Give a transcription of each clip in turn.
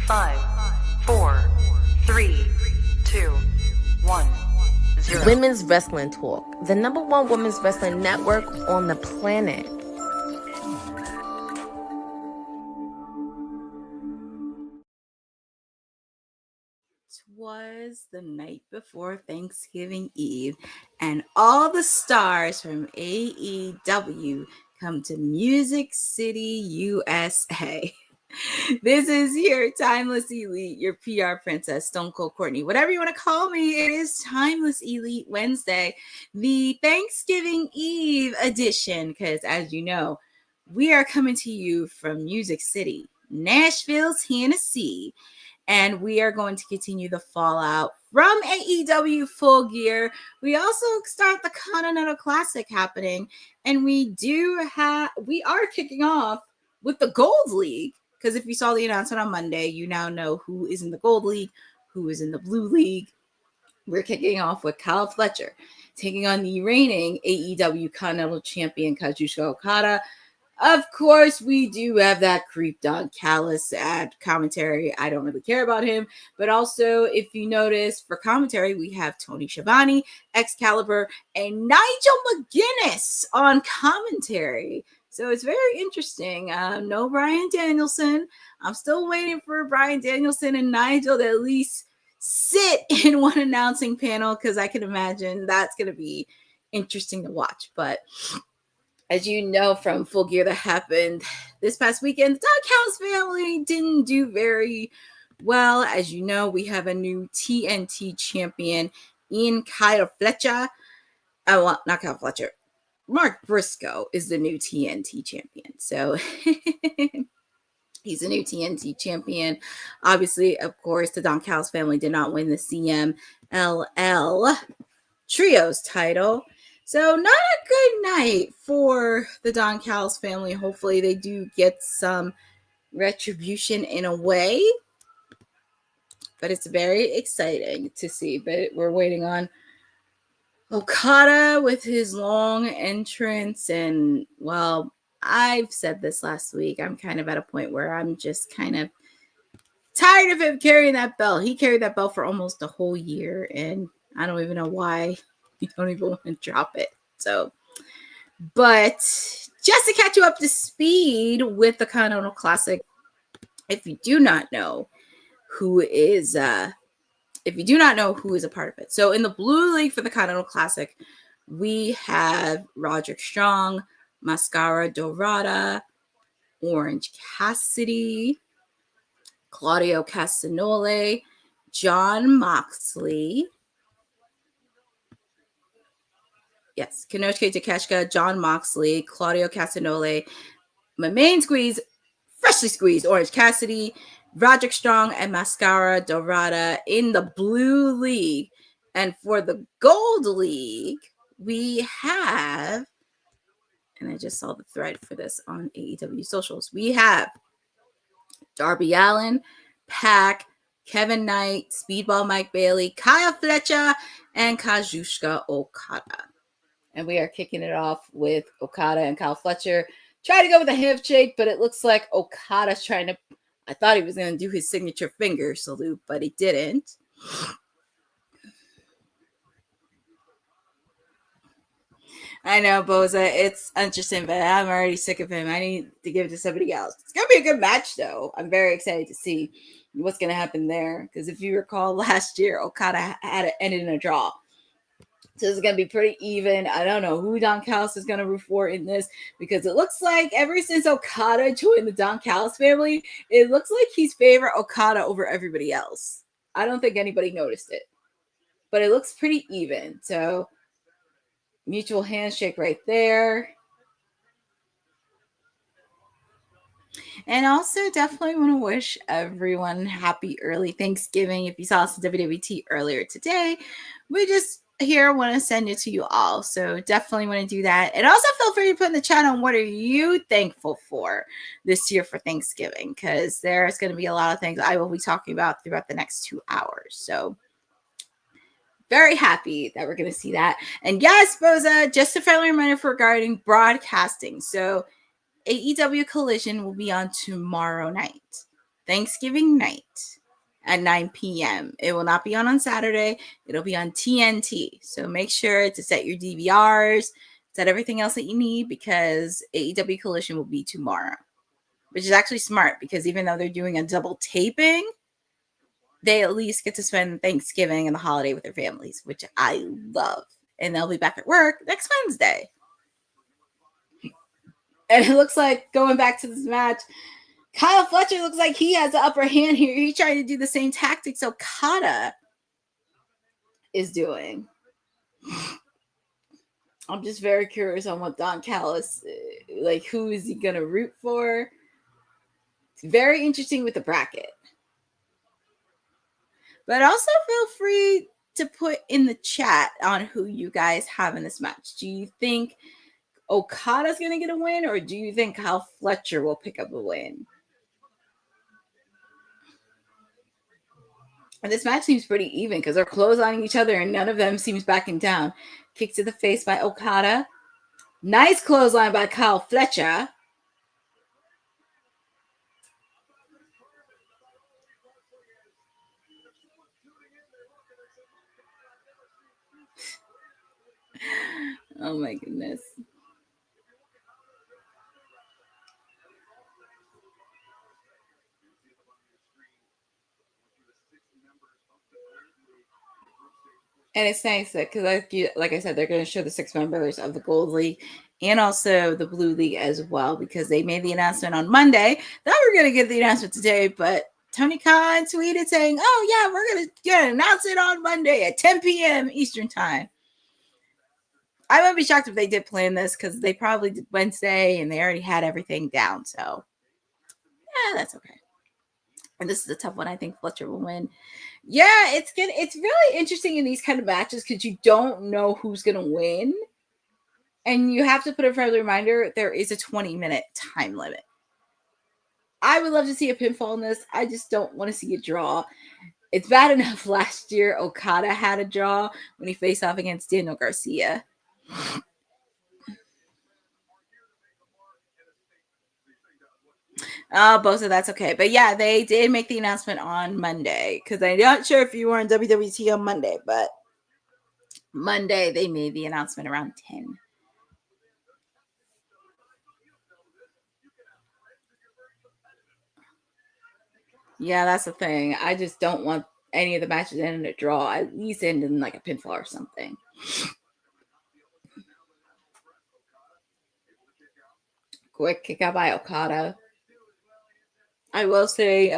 5, 4, 3, 2, 1, 0. Women's Wrestling Talk, the #1 women's wrestling network on the planet. Twas the night before Thanksgiving Eve, and all the stars from AEW come to Music City, USA. This is your Timeless Elite, your PR princess, Stone Cold Courtney, whatever you want to call me. It is Timeless Elite Wednesday, the Thanksgiving Eve edition, because as you know, we are coming to you from Music City, Nashville, Tennessee, and we are going to continue the fallout from AEW Full Gear. We also start the Continental Classic happening, and we are kicking off with the Gold League. Because if you saw the announcement on Monday, you now know who is in the Gold League, who is in the Blue League. We're kicking off with Kyle Fletcher taking on the reigning AEW Continental Champion Kazuchika Okada. Of course, we do have that creep Don Callis at commentary. I don't really care about him. But also, if you notice, for commentary, we have Tony Schiavone, Excalibur, and Nigel McGuinness on commentary. So it's very interesting. No Bryan Danielson. I'm still waiting for Bryan Danielson and Nigel to at least sit in one announcing panel, because I can imagine that's going to be interesting to watch. But as you know from Full Gear that happened this past weekend, the Don Callis family didn't do very well. As you know, we have a new TNT champion in Kyle Fletcher. Well, not Kyle Fletcher. Mark Briscoe is the new TNT champion. So he's a new TNT champion. Obviously, of course, the Don Callis family did not win the CMLL Trios title. So not a good night for the Don Callis family. Hopefully they do get some retribution in a way. But it's very exciting to see. But we're waiting on Okada with his long entrance. And, well, I've said this last week. I'm kind of at a point where I'm just kind of tired of him carrying that belt. He carried that belt for almost a whole year, and I don't even know why you don't even want to drop it. So, but just to catch you up to speed with the Continental Classic, if you do not know who is a part of it. So in the Blue League for the Continental Classic, we have Roderick Strong, Mascara, Dorada, Orange Cassidy, Claudio Castagnoli, John Moxley. Yes, Kenosuke Takeshita, John Moxley, Claudio Castagnoli, my main squeeze, freshly squeezed Orange Cassidy, Roderick Strong, and Mascara Dorada in the Blue League. And for the Gold League, we have, and I just saw the thread for this on AEW socials, we have Darby Allin, Pac, Kevin Knight, Speedball Mike Bailey, Kyle Fletcher, and Kazuchika Okada. And we are kicking it off with Okada and Kyle Fletcher. Try to go with a handshake, but it looks like Okada's trying to, I thought he was going to do his signature finger salute, but he didn't. I know, Boza, it's interesting, but I'm already sick of him. I need to give it to somebody else. It's going to be a good match, though. I'm very excited to see what's going to happen there. Because if you recall, last year, Okada had it ended in a draw. So it's going to be pretty even. I don't know who Don Callis is going to root for in this, because it looks like ever since Okada joined the Don Callis family, it looks like he's favored Okada over everybody else. I don't think anybody noticed it, but it looks pretty even. So mutual handshake right there. And also definitely want to wish everyone happy early Thanksgiving. If you saw us in WWT earlier today, we just here want to send it to you all. So definitely want to do that. And also feel free to put in the chat on what are you thankful for this year for Thanksgiving, because there's going to be a lot of things I will be talking about throughout the next 2 hours. So very happy that we're going to see that. And yes, Boza, just a friendly reminder regarding broadcasting. So AEW Collision will be on tomorrow night. Thanksgiving night at 9 p.m. It will not be on Saturday. It'll be on TNT. So make sure to set your DVRs, set everything else that you need, because AEW Collision will be tomorrow, which is actually smart because even though they're doing a double taping, they at least get to spend Thanksgiving and the holiday with their families, which I love. And they'll be back at work next Wednesday. And it looks like, going back to this match, Kyle Fletcher looks like he has the upper hand here. He's trying to do the same tactics Okada is doing. I'm just very curious on what Don Callis, like, who is he going to root for? It's very interesting with the bracket. But also feel free to put in the chat on who you guys have in this match. Do you think Okada's going to get a win, or do you think Kyle Fletcher will pick up a win? And this match seems pretty even because they're clotheslining each other and none of them seems backing down. Kick to the face by Okada. Nice clothesline by Kyle Fletcher. Oh my goodness. And it's nice that, because like I said, they're going to show the 6 members of the Gold League and also the Blue League as well, because they made the announcement on Monday that we're going to get the announcement today, but Tony Khan tweeted saying, oh yeah, we're going to announce it on Monday at 10 p.m. Eastern time. I wouldn't be shocked if they did plan this, because they probably did Wednesday and they already had everything down. So yeah, that's okay. And this is a tough one. I think Fletcher will win. Yeah, it's good. It's really interesting in these kind of matches because you don't know who's going to win. And you have to put a friendly reminder, there is a 20-minute time limit. I would love to see a pinfall in this. I just don't want to see a draw. It's bad enough last year Okada had a draw when he faced off against Daniel Garcia. Both of that's okay. But yeah, they did make the announcement on Monday, because I'm not sure if you were on WWT on Monday, but Monday they made the announcement around 10. Yeah, that's the thing. I just don't want any of the matches to end in a draw. At least end in like a pinfall or something. Quick kick out by Okada. I will say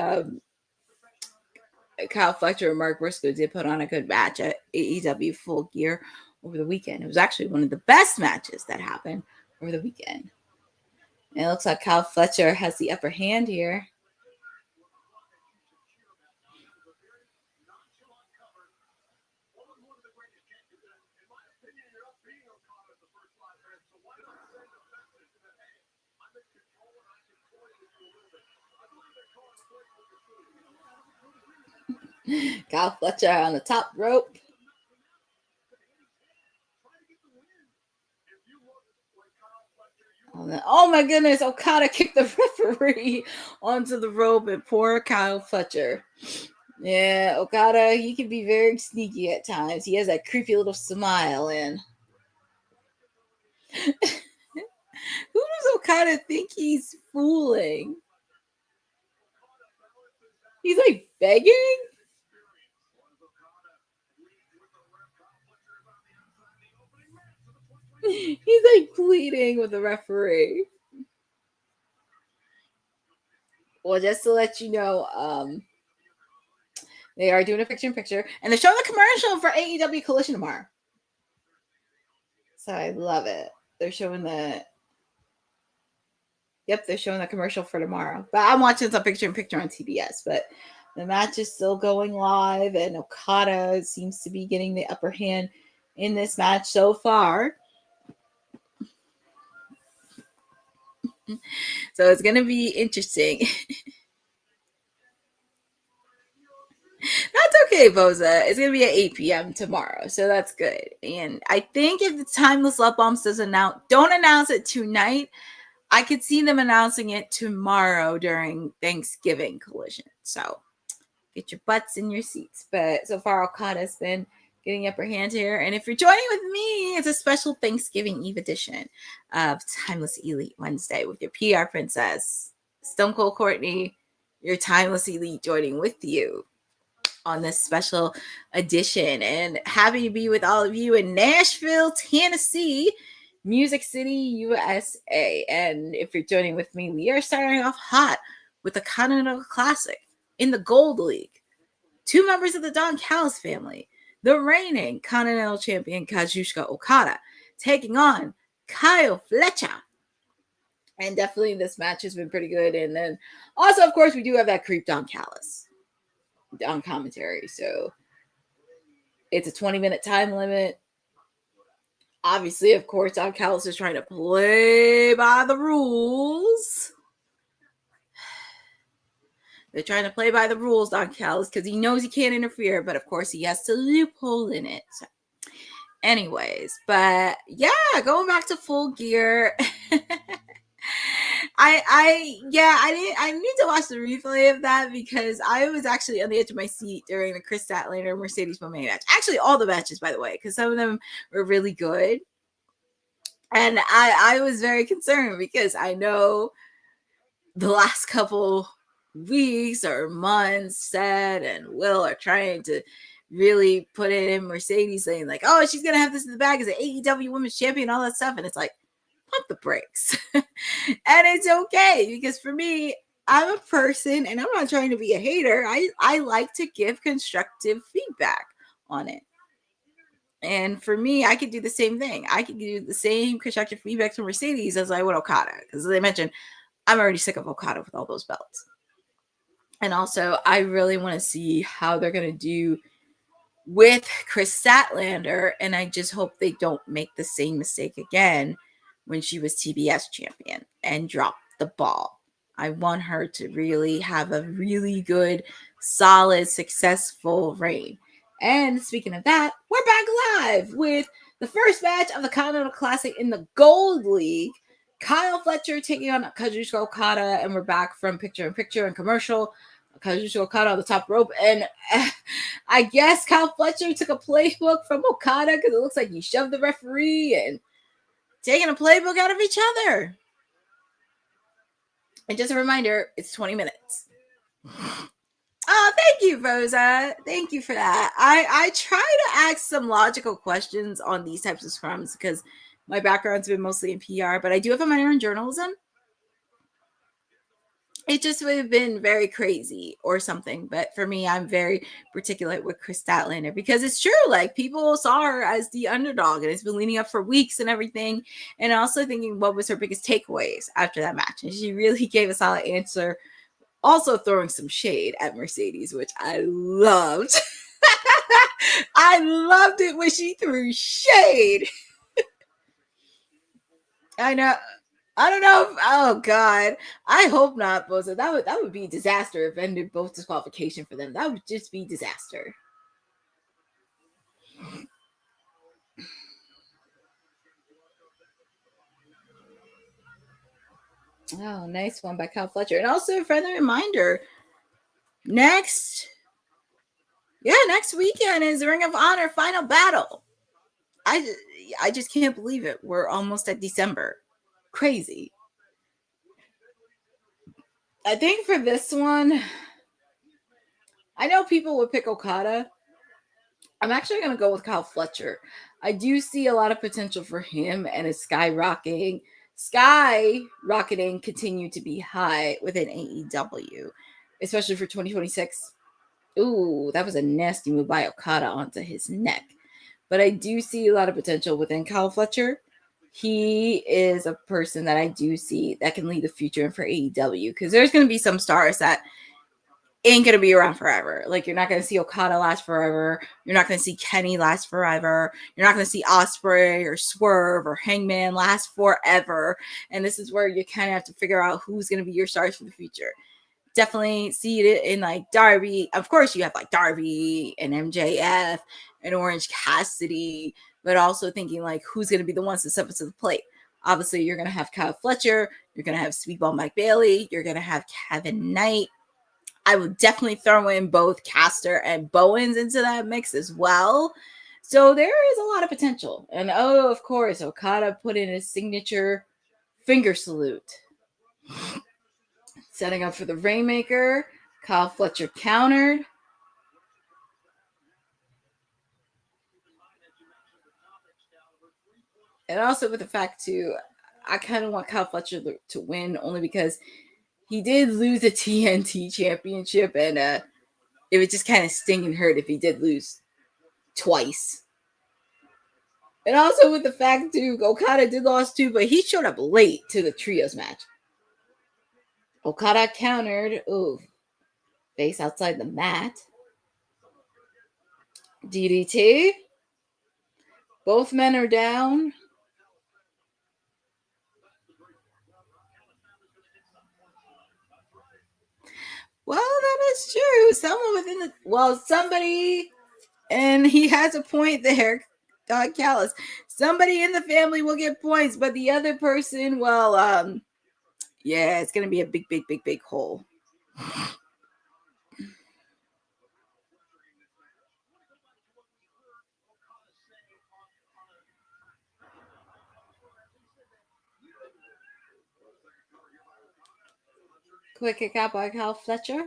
Kyle Fletcher and Mark Briscoe did put on a good match at AEW Full Gear over the weekend. It was actually one of the best matches that happened over the weekend. And it looks like Kyle Fletcher has the upper hand here. Kyle Fletcher on the top rope. Oh my goodness, Okada kicked the referee onto the rope, and poor Kyle Fletcher. Yeah, Okada, he can be very sneaky at times. He has that creepy little smile, and who does Okada think he's fooling? He's like begging? He's like pleading with the referee. Well, just to let you know, they are doing a picture-in-picture, and they're showing the commercial for AEW Collision tomorrow. So I love it. They're showing they're showing the commercial for tomorrow. But I'm watching some picture-in-picture on TBS, but the match is still going live, and Okada seems to be getting the upper hand in this match so far. So it's going to be interesting. That's okay, Boza. It's going to be at 8 p.m. tomorrow, so that's good. And I think if the Timeless Love Bombs don't announce it tonight, I could see them announcing it tomorrow during Thanksgiving Collision. So get your butts in your seats. But so far, Okada's been getting upper hand here. And if you're joining with me, it's a special Thanksgiving Eve edition of Timeless Elite Wednesday with your PR princess, Stone Cold Courtney, your Timeless Elite, joining with you on this special edition. And happy to be with all of you in Nashville, Tennessee, Music City, USA. And if you're joining with me, we are starting off hot with the Continental Classic in the Gold League. 2 members of the Don Callis family, the reigning Continental Champion Kazuchika Okada, taking on Kyle Fletcher. And definitely this match has been pretty good. And then also, of course, we do have that creep Don Callis on commentary. So it's a 20-minute time limit. Obviously, of course, Don Callis is trying to play by the rules. They're trying to play by the rules, Don Callis, because he knows he can't interfere, but of course he has to loophole in it. So anyways, but yeah, going back to Full Gear. I need to watch the replay of that because I was actually on the edge of my seat during the Chris Statlander Mercedes Monet match. Actually, all the matches, by the way, because some of them were really good. And I was very concerned because I know the last couple weeks or months, Seth and Will are trying to really put it in Mercedes, saying like, oh, she's gonna have this in the bag as an AEW Women's Champion, all that stuff. And it's like, pump the brakes. And it's okay, because for me, I'm a person and I'm not trying to be a hater. I like to give constructive feedback on it. And for me, I could do the same thing. I could do the same constructive feedback to Mercedes as I would Okada. Because as I mentioned, I'm already sick of Okada with all those belts. And also, I really want to see how they're going to do with Chris Statlander. And I just hope they don't make the same mistake again when she was TBS champion and drop the ball. I want her to really have a really good, solid, successful reign. And speaking of that, we're back live with the first match of the Continental Classic in the Gold League. Kyle Fletcher taking on Kazuchika Okada, and we're back from picture-in-picture and commercial. Kazuchika Okada on the top rope, and I guess Kyle Fletcher took a playbook from Okada because it looks like he shoved the referee and taking a playbook out of each other. And just a reminder, it's 20 minutes. Oh, thank you, Rosa. Thank you for that. I try to ask some logical questions on these types of scrums because my background's been mostly in PR, but I do have a minor in journalism. It just would have been very crazy or something. But for me, I'm very particular with Chris Statlander because it's true. Like, people saw her as the underdog and it's been leading up for weeks and everything. And also thinking what was her biggest takeaways after that match. And she really gave a solid answer. Also throwing some shade at Mercedes, which I loved. I loved it when she threw shade. I know. I don't know. Oh God, I hope not, Boza. That would be a disaster if it ended both disqualification for them. That would just be disaster. Oh, nice one by Kyle Fletcher. And also a friendly reminder, next weekend is the Ring of Honor Final Battle. I just can't believe it. We're almost at December. Crazy. I think for this one, I know people would pick Okada. I'm actually going to go with Kyle Fletcher. I do see a lot of potential for him and his skyrocketing continue to be high within AEW, especially for 2026. Ooh, that was a nasty move by Okada onto his neck. But I do see a lot of potential within Kyle Fletcher. He is a person that I do see that can lead the future for AEW, because there's going to be some stars that ain't going to be around forever. Like, you're not going to see Okada last forever. You're not going to see Kenny last forever. You're not going to see Ospreay or Swerve or Hangman last forever. And this is where you kind of have to figure out who's going to be your stars for the future. Definitely see it in like Darby. Of course, you have like Darby and MJF and Orange Cassidy, but also thinking like who's going to be the ones to step up to the plate. Obviously, you're going to have Kyle Fletcher. You're going to have Sweetball Mike Bailey. You're going to have Kevin Knight. I would definitely throw in both Caster and Bowens into that mix as well. So there is a lot of potential. And oh, of course, Okada put in his signature finger salute. Setting up for the Rainmaker. Kyle Fletcher countered. And also with the fact, too, I kind of want Kyle Fletcher to win only because he did lose a TNT championship, and it would just kind of sting and hurt if he did lose twice. And also with the fact, too, Okada did lose too, but he showed up late to the trios match. Okada countered. Ooh. Face outside the mat. DDT. Both men are down. Well, that is true. Someone within the somebody, and he has a point there, Don Callis. Somebody in the family will get points, but the other person, yeah, it's gonna be a big hole. Quick kick out by Kyle Fletcher.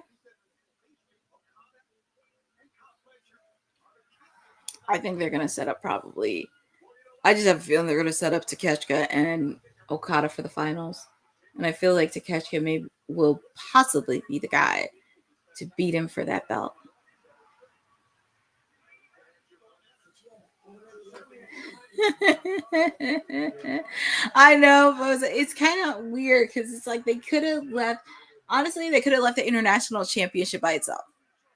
I think they're going to set up probably. I just have a feeling they're going to set up Takeshita and Okada for the finals. And I feel like Takeshita will possibly be the guy to beat him for that belt. I know, but it's kind of weird because it's like they could have left. Honestly, they could have left the international championship by itself.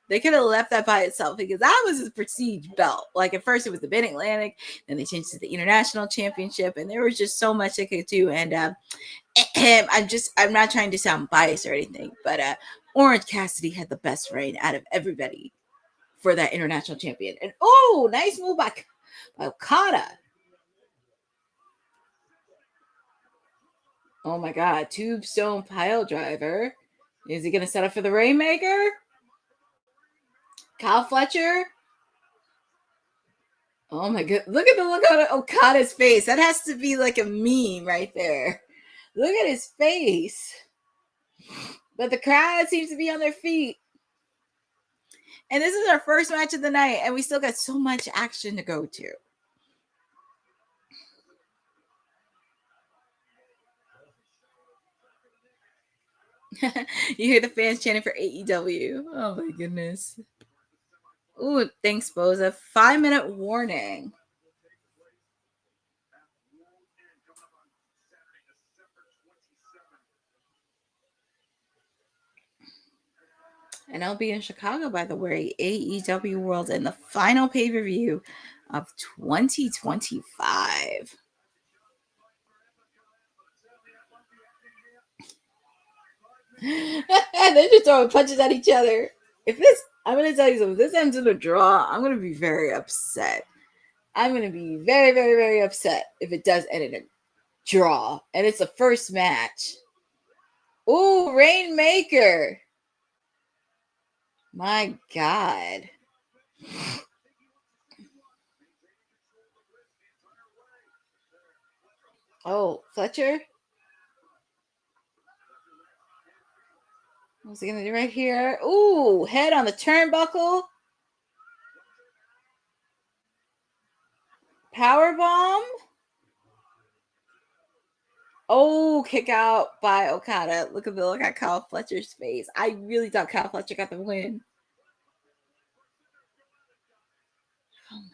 They could have left that by itself because that was a prestige belt. Like at first it was the Mid Atlantic, then they changed to the international championship, and there was just so much they could do. And I'm not trying to sound biased or anything, but Orange Cassidy had the best reign out of everybody for that international champion. And oh, nice move by Okada. Oh my God, Tombstone pile driver. Is he going to set up for the Rainmaker? Kyle Fletcher. Oh my God. Look at the look on Okada's face. That has to be like a meme right there. Look at his face. But the crowd seems to be on their feet. And this is our first match of the night, and we still got so much action to go to. You hear the fans chanting for AEW. Oh my goodness. Ooh, thanks, Boza. 5-minute warning. And I'll be in Chicago, by the way, AEW World in the final pay-per-view of 2025. They're just throwing punches at each other. I'm going to tell you something. If this ends in a draw, I'm going to be very upset. I'm going to be very, very, very upset if it does end in a draw. And it's the first match. Ooh, Rainmaker. My God. Oh, Fletcher? What's he going to do right here? Ooh, head on the turnbuckle. Powerbomb. Oh, kick out by Okada. Look at Kyle Fletcher's face. I really thought Kyle Fletcher got the win. Oh my God.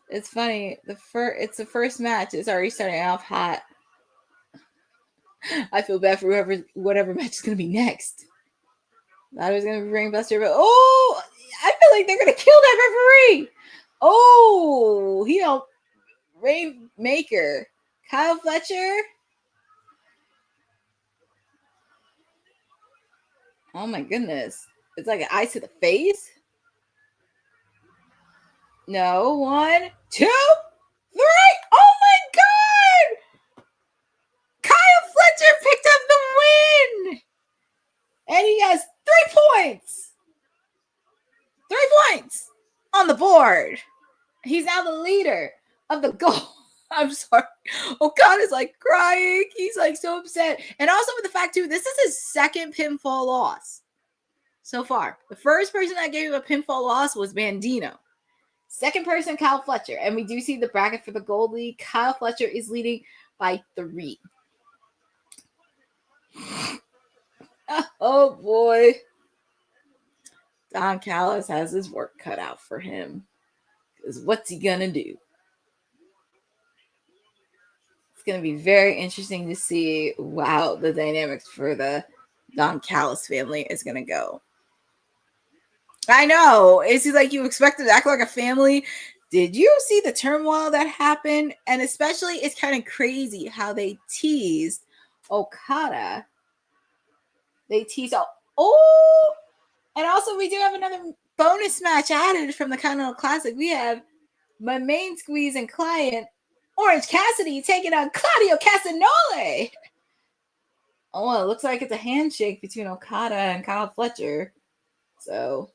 It's funny. It's the first match. It's already starting off hot. I feel bad for whatever match is going to be next. That was going to be Ringbuster, but oh, I feel like they're going to kill that referee. Oh, Rainmaker. Kyle Fletcher. Oh my goodness. It's like an eye to the face. No, 1, 2, 3. Oh my God! Kyle Fletcher picked up the win! And he has 3 points. 3 points on the board. He's now the leader of the gold. I'm sorry. Okada's like crying. He's like so upset. And also with the fact too, this is his second pinfall loss so far. The first person that gave him a pinfall loss was Bandino. Second person, Kyle Fletcher. And we do see the bracket for the Gold League. Kyle Fletcher is leading by 3. Oh boy. Don Callis has his work cut out for him. Because what's he gonna do? It's gonna be very interesting to see how the dynamics for the Don Callis family is gonna go. I know. It's like you expected to act like a family. Did you see the turmoil that happened? And especially, it's kind of crazy how they teased Okada. They teased, oh, and also we do have another bonus match added from the Continental Classic. We have my main squeeze and client, Orange Cassidy, taking on Claudio Castagnoli. Oh, it looks like it's a handshake between Okada and Kyle Fletcher. So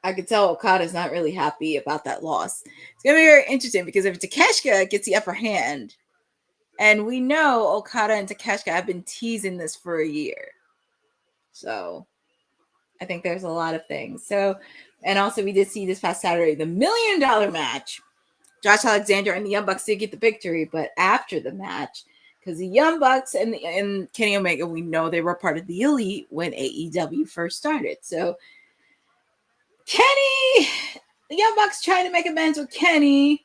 I could tell Okada's not really happy about that loss. It's going to be very interesting because if Takeshita gets the upper hand, and we know Okada and Takeshita have been teasing this for a year. So I think there's a lot of things. So, and also we did see this past Saturday, the $1 million match. Josh Alexander and the Young Bucks did get the victory, but after the match, because the Young Bucks and Kenny Omega, we know they were part of the Elite when AEW first started. So Kenny, the Young Bucks tried to make amends with Kenny,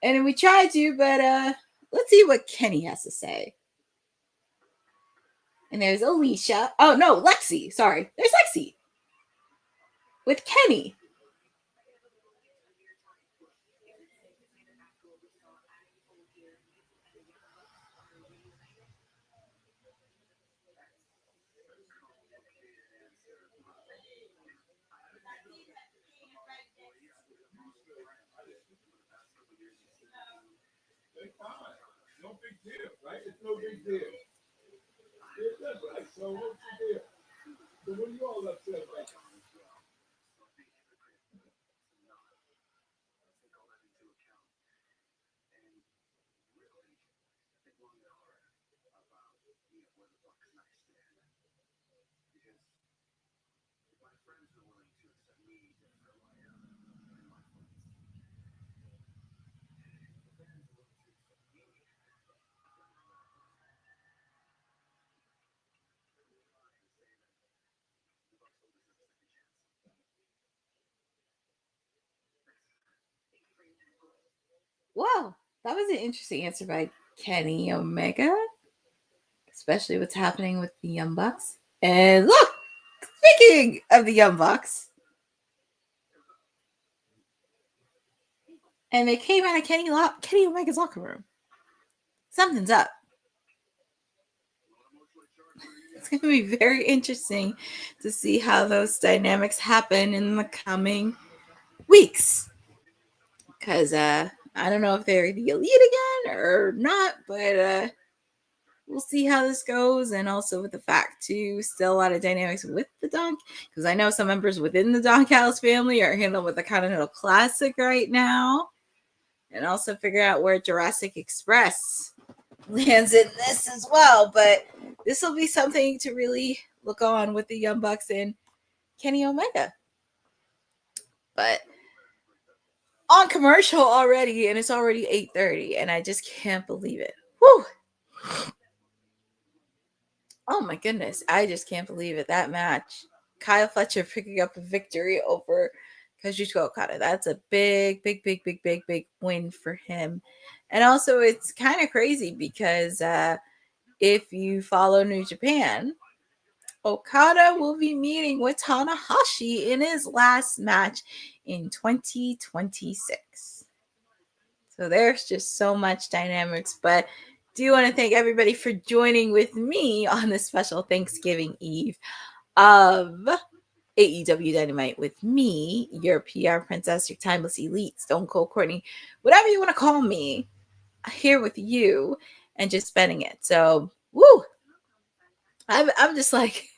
and we tried to, but let's see what Kenny has to say. And there's Alicia. Oh, no, Lexi. Sorry. There's Lexi with Kenny. No big deal, right? It's no big deal. That's right. So what's the deal? So what are you all upset about? Wow, that was an interesting answer by Kenny Omega, especially what's happening with the Young Bucks. And look, speaking of the Young Bucks, and they came out of Kenny Omega's locker room. Something's up. It's going to be very interesting to see how those dynamics happen in the coming weeks. Because I don't know if they're the Elite again or not, but we'll see how this goes. And also with the fact, too, still a lot of dynamics with the Don. Because I know some members within the Don Callis family are handled with the Continental Classic right now. And also figure out where Jurassic Express lands in this as well. But this will be something to really look on with the Young Bucks and Kenny Omega. But on commercial already, and it's already 8:30, and I just can't believe it. Whew. Oh my goodness, I just can't believe it. That match, Kyle Fletcher picking up a victory over Kazuchika Okada. That's a big win for him. And also, it's kind of crazy because if you follow New Japan, Okada will be meeting with Tanahashi in his last match in 2026. So there's just so much dynamics. But do want to thank everybody for joining with me on this special Thanksgiving Eve of AEW Dynamite with me, your PR princess, your timeless elite, Stone Cold Courtney, whatever you want to call me, here with you and just spending it. So, woo! I'm just like,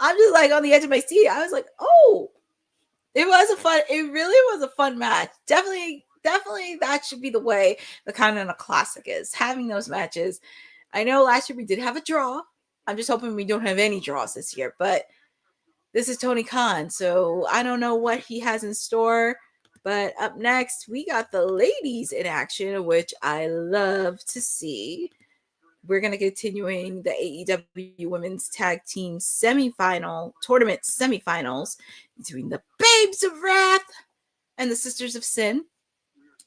I'm just like on the edge of my seat. I was like, oh, it really was a fun match. Definitely that should be the way the Continental Classic is, having those matches. I know last year we did have a draw. I'm just hoping we don't have any draws this year, but this is Tony Khan, so I don't know what he has in store. But up next, we got the ladies in action, which I love to see. We're going to continuing the AEW Women's Tag Team Tournament semifinals between the Babes of Wrath and the Sisters of Sin.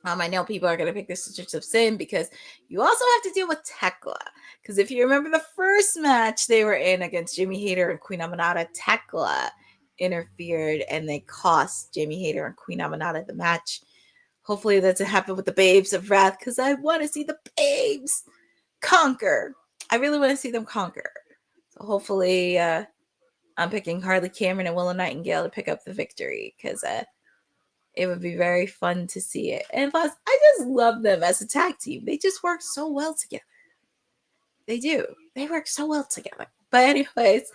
I know people are going to pick the Sisters of Sin because you also have to deal with Tekla. Because if you remember the first match they were in against Jamie Hayter and Queen Amanada, Tekla interfered and they cost Jamie Hayter and Queen Amanada the match. Hopefully that doesn't happen with the Babes of Wrath because I want to see the Babes conquer. I really want to see them conquer. So hopefully I'm picking Harley Cameron and Willow Nightingale to pick up the victory because it would be very fun to see it. And plus, I just love them as a tag team. They just work so well together. They do. They work so well together. But anyways,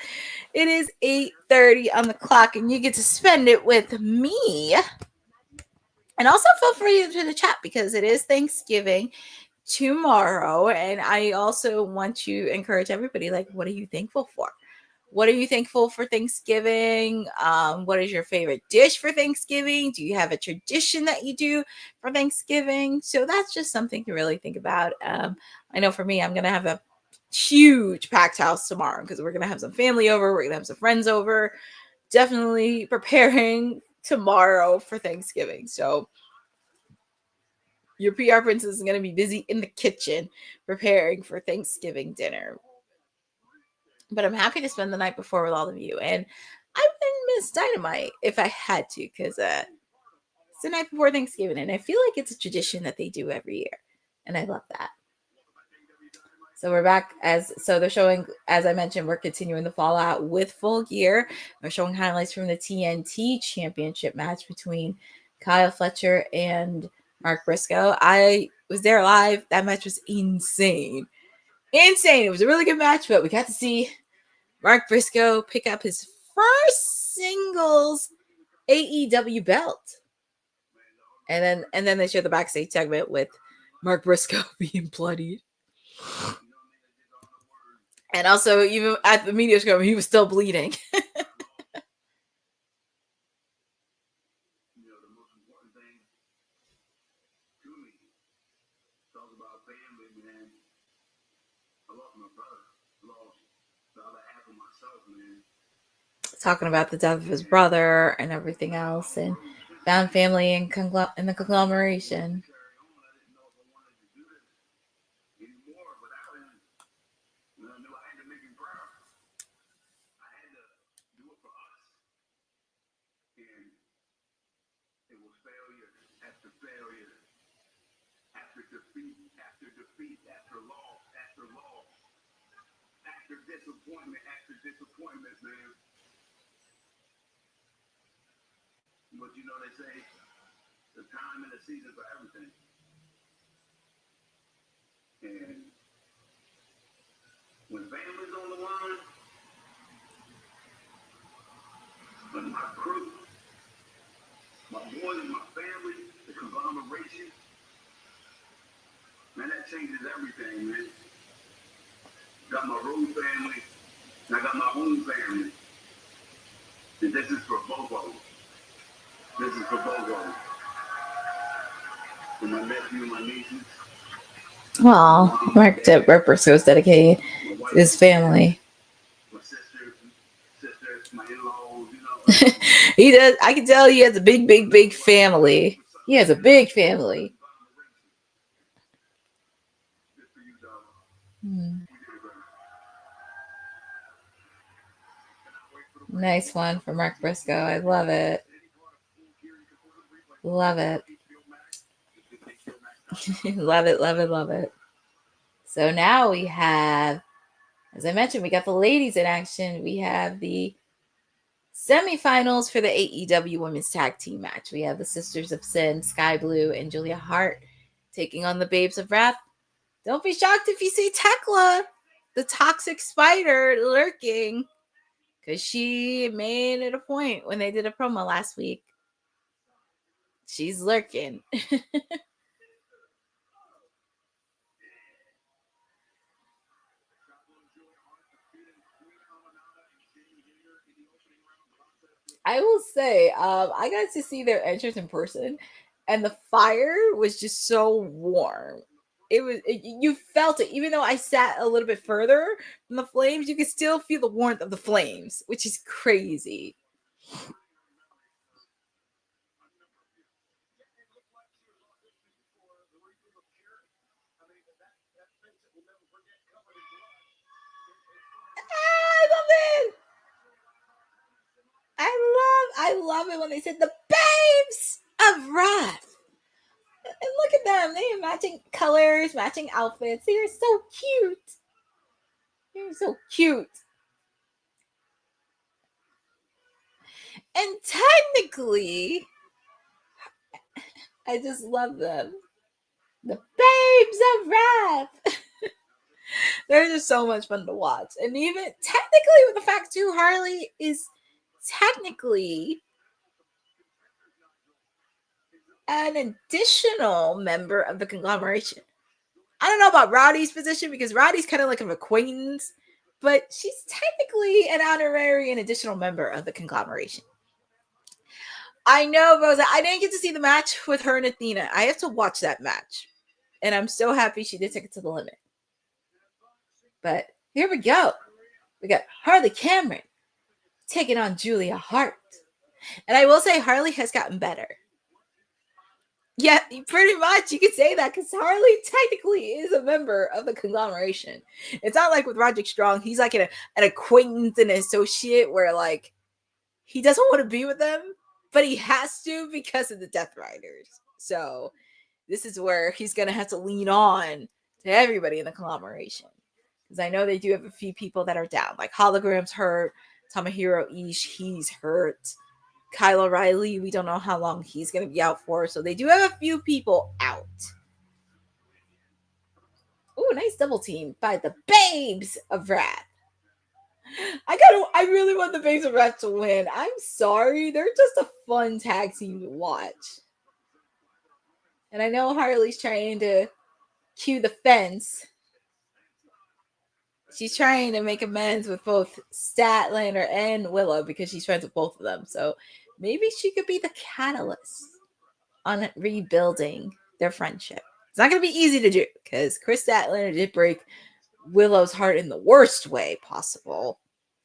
it is 8:30 on the clock, and you get to spend it with me. And also feel free to the chat because it is Thanksgiving tomorrow. And I also want to encourage everybody, like, what are you thankful for? What are you thankful for Thanksgiving? What is your favorite dish for Thanksgiving? Do you have a tradition that you do for Thanksgiving? So that's just something to really think about. I know for me, I'm going to have a huge packed house tomorrow because we're going to have some family over. We're going to have some friends over. Definitely preparing tomorrow for Thanksgiving. So your PR princess is going to be busy in the kitchen preparing for Thanksgiving dinner. But I'm happy to spend the night before with all of you. And I wouldn't miss Dynamite if I had to, because it's the night before Thanksgiving. And I feel like it's a tradition that they do every year. And I love that. So we're back so they're showing, as I mentioned, we're continuing the Fallout with Full Gear. They're showing highlights from the TNT Championship match between Kyle Fletcher and Mark Briscoe. I was there live. That match was insane. It was a really good match, but we got to see Mark Briscoe pick up his first singles AEW belt. And then they showed the backstage segment with Mark Briscoe being bloodied. And also, even at the media scrum, he was still bleeding. Talking about the death of his brother and everything else, and found family in the conglomeration. Disappointment, man. But you know, they say the time and the season for everything. And when family's on the line, when my crew, my boys and my family, the conglomeration, man, that changes everything, man. Got my road family, and I got my own family. And this is for both of them. This is for both of them. For my nephew and my nieces. Well, Mark Briscoe's dedicated to his family. My sisters, my in-laws, you know. He does. I can tell he has a big family. He has a big family. Nice one for Mark Briscoe. I love it. Love it. Love it, love it, love it. So now we have, as I mentioned, we got the ladies in action. We have the Semifinals for the AEW Women's Tag Team match. We have the Sisters of Sin, Sky Blue, and Julia Hart taking on the Babes of Wrath. Don't be shocked if you see Tekla, the toxic spider, lurking, because she made it a point when they did a promo last week. She's lurking. I will say, I got to see their entrance in person, and the fire was just so warm. You felt it, even though I sat a little bit further from the flames. You could still feel the warmth of the flames, which is crazy. I love it. I love it when they said the Babes of Wrath. And look at them. They have matching colors, matching outfits. They are so cute. They're so cute. And technically, I just love them. The Babes of Wrath. They're just so much fun to watch. And even technically, with the fact too, Harley is technically an additional member of the conglomeration. I don't know about Roddy's position, because Roddy's kind of like an acquaintance, but she's technically an honorary and additional member of the conglomeration. I know, Rosa, I didn't get to see the match with her and Athena. I have to watch that match. And I'm so happy she did take it to the limit. But here we go. We got Harley Cameron taking on Julia Hart. And I will say Harley has gotten better. Yeah, pretty much. You could say that, because Harley technically is a member of the conglomeration. It's not like with Roderick Strong. He's like an acquaintance and an associate where, like, he doesn't want to be with them, but he has to because of the Death Riders. So this is where he's going to have to lean on to everybody in the conglomeration. Because I know they do have a few people that are down. Like Hologram's hurt. Tomohiro Ishii, he's hurt. Kyle O'Reilly, we don't know how long he's going to be out for. So they do have a few people out. Ooh, nice double team by the Babes of Wrath. I really want the Babes of Wrath to win. I'm sorry. They're just a fun tag team to watch. And I know Harley's trying to cue the fence. She's trying to make amends with both Statlander and Willow, because she's friends with both of them. So maybe she could be the catalyst on rebuilding their friendship. It's not going to be easy to do, because Chris Statlander did break Willow's heart in the worst way possible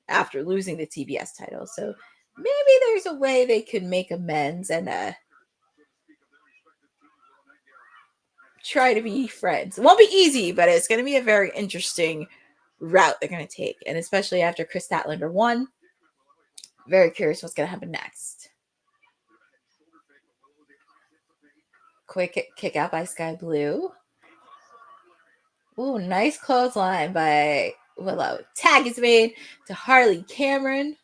after losing the TBS title. So maybe there's a way they could make amends and try to be friends. It won't be easy, but it's going to be a very interesting route they're going to take. And especially after Chris Statlander won, very curious what's going to happen next. Quick kick out by Sky Blue. Ooh, nice clothesline by Willow. Tag is made to Harley Cameron.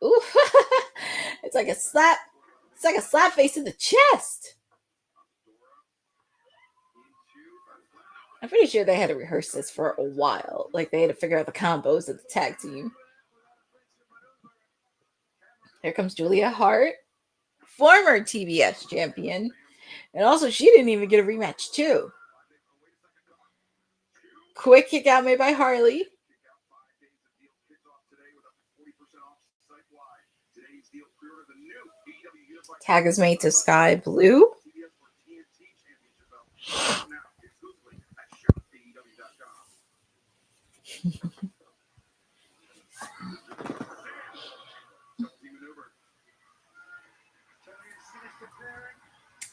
Ooh, it's like a slap. It's like a slap face in the chest. I'm pretty sure they had to rehearse this for a while. Like, they had to figure out the combos of the tag team. Here comes Julia Hart, former TBS champion. And also, she didn't even get a rematch, too. Quick kick out made by Harley. Tag is made to Sky Blue.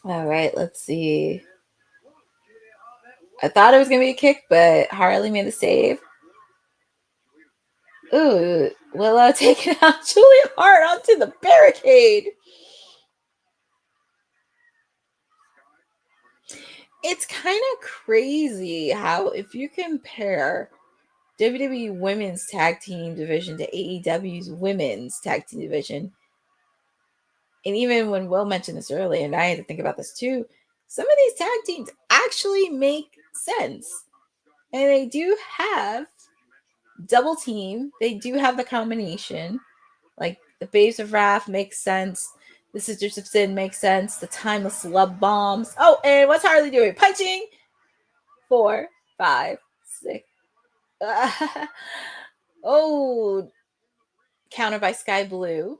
All right, let's see. I thought it was going to be a kick, but Harley made the save. Ooh, Willow taking out Julia Hart onto the barricade. It's kind of crazy how, if you compare WWE Women's Tag Team Division to AEW's Women's Tag Team Division. And even when Will mentioned this earlier, and I had to think about this too, some of these tag teams actually make sense. And they do have double team. They do have the combination. Like the Babes of Wrath makes sense. The Sisters of Sin makes sense. The Timeless Love Bombs. Oh, and what's Harley doing? Punching. 4, 5, 6. Oh, counter by Sky Blue.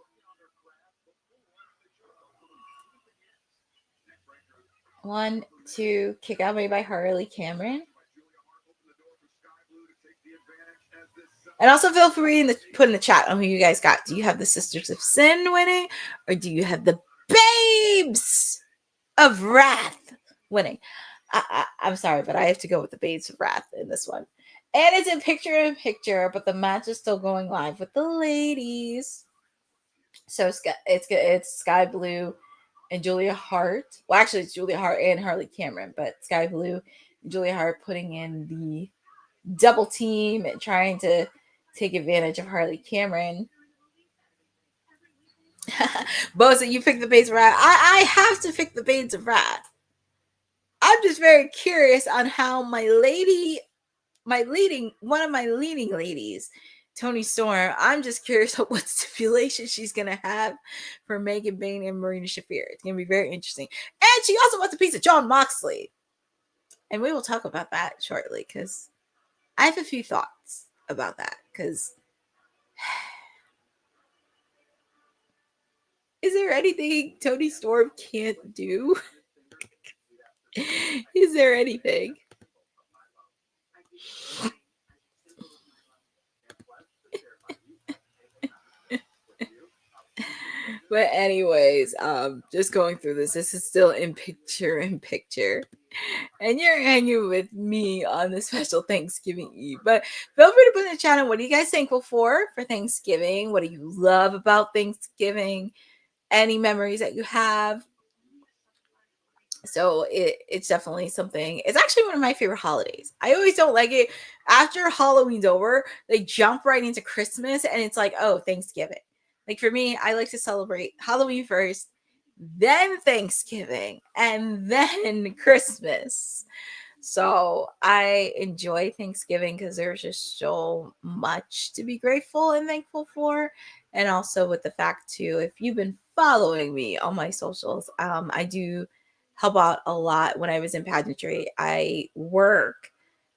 1, 2, kick out made by Harley Cameron. And also feel free to put in the chat on who you guys got. Do you have the Sisters of Sin winning? Or do you have the Babes of Wrath winning? I'm sorry, but I have to go with the Babes of Wrath in this one. And it's in picture, but the match is still going live with the ladies. So it's Sky Blue and Julia Hart. Well, actually, it's Julia Hart and Harley Cameron, but Sky Blue and Julia Hart putting in the double team and trying to take advantage of Harley Cameron. Bosa, you picked the Babes of Wrath. I have to pick the Babes of Wrath. I'm just very curious on how one of my leading ladies, Toni Storm, I'm just curious of what stipulation she's going to have for Megan Bayne and Marina Shafir. It's going to be very interesting. And she also wants a piece of Jon Moxley. And we will talk about that shortly because I have a few thoughts about that. Because is there anything Toni Storm can't do? Is there anything? But anyways, just going through this is still in picture, and you're hanging with me on the special Thanksgiving Eve. But feel free to put in the channel, what are you guys thankful for Thanksgiving? What do you love about Thanksgiving? Any memories that you have? So it's definitely something. It's actually one of my favorite holidays. I always don't like it after Halloween's over, they jump right into Christmas, and it's like, oh, Thanksgiving. Like for me, I like to celebrate Halloween first, then Thanksgiving, and then Christmas. So I enjoy Thanksgiving because there's just so much to be grateful and thankful for. And also with the fact too, if you've been following me on my socials, I do help out a lot when I was in pageantry. I work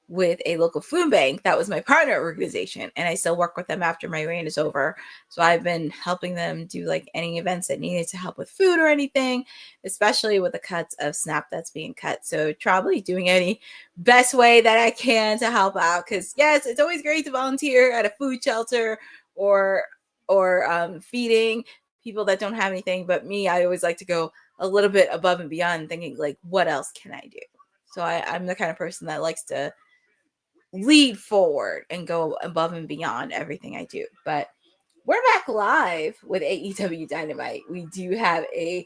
with a local food bank that was my partner organization, and I still work with them after my reign is over. So I've been helping them do like any events that needed to help with food or anything, especially with the cuts of SNAP that's being cut. So probably doing any best way that I can to help out, because yes, it's always great to volunteer at a food shelter or feeding people that don't have anything, but me, I always like to go a little bit above and beyond, thinking like, what else can I do? So I'm the kind of person that likes to lead forward and go above and beyond everything I do. But we're back live with AEW Dynamite. We do have a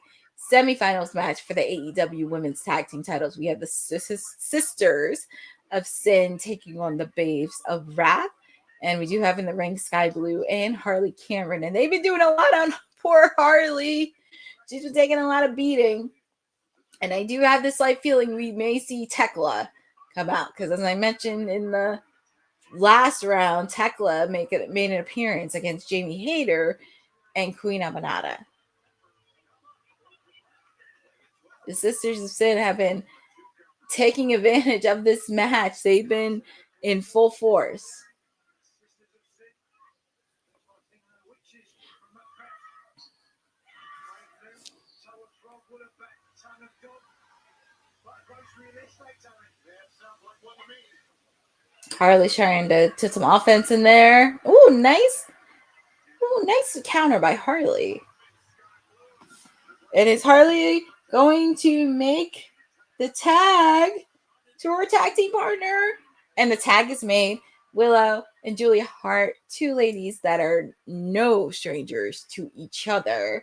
semifinals match for the AEW Women's Tag Team titles. We have the Sisters of Sin taking on the Babes of Wrath. And we do have in the ring Sky Blue and Harley Cameron. And they've been doing a lot on poor Harley. She's been taking a lot of beating. And I do have this slight feeling we may see Tekla come out, because as I mentioned in the last round, Tekla made an appearance against Jamie Hayter and Queen Abanada. The Sisters of Sin have been taking advantage of this match. They've been in full force. Harley trying to put some offense in there. Ooh, nice. Ooh, nice counter by Harley. And is Harley going to make the tag to her tag team partner? And the tag is made. Willow and Julia Hart, two ladies that are no strangers to each other.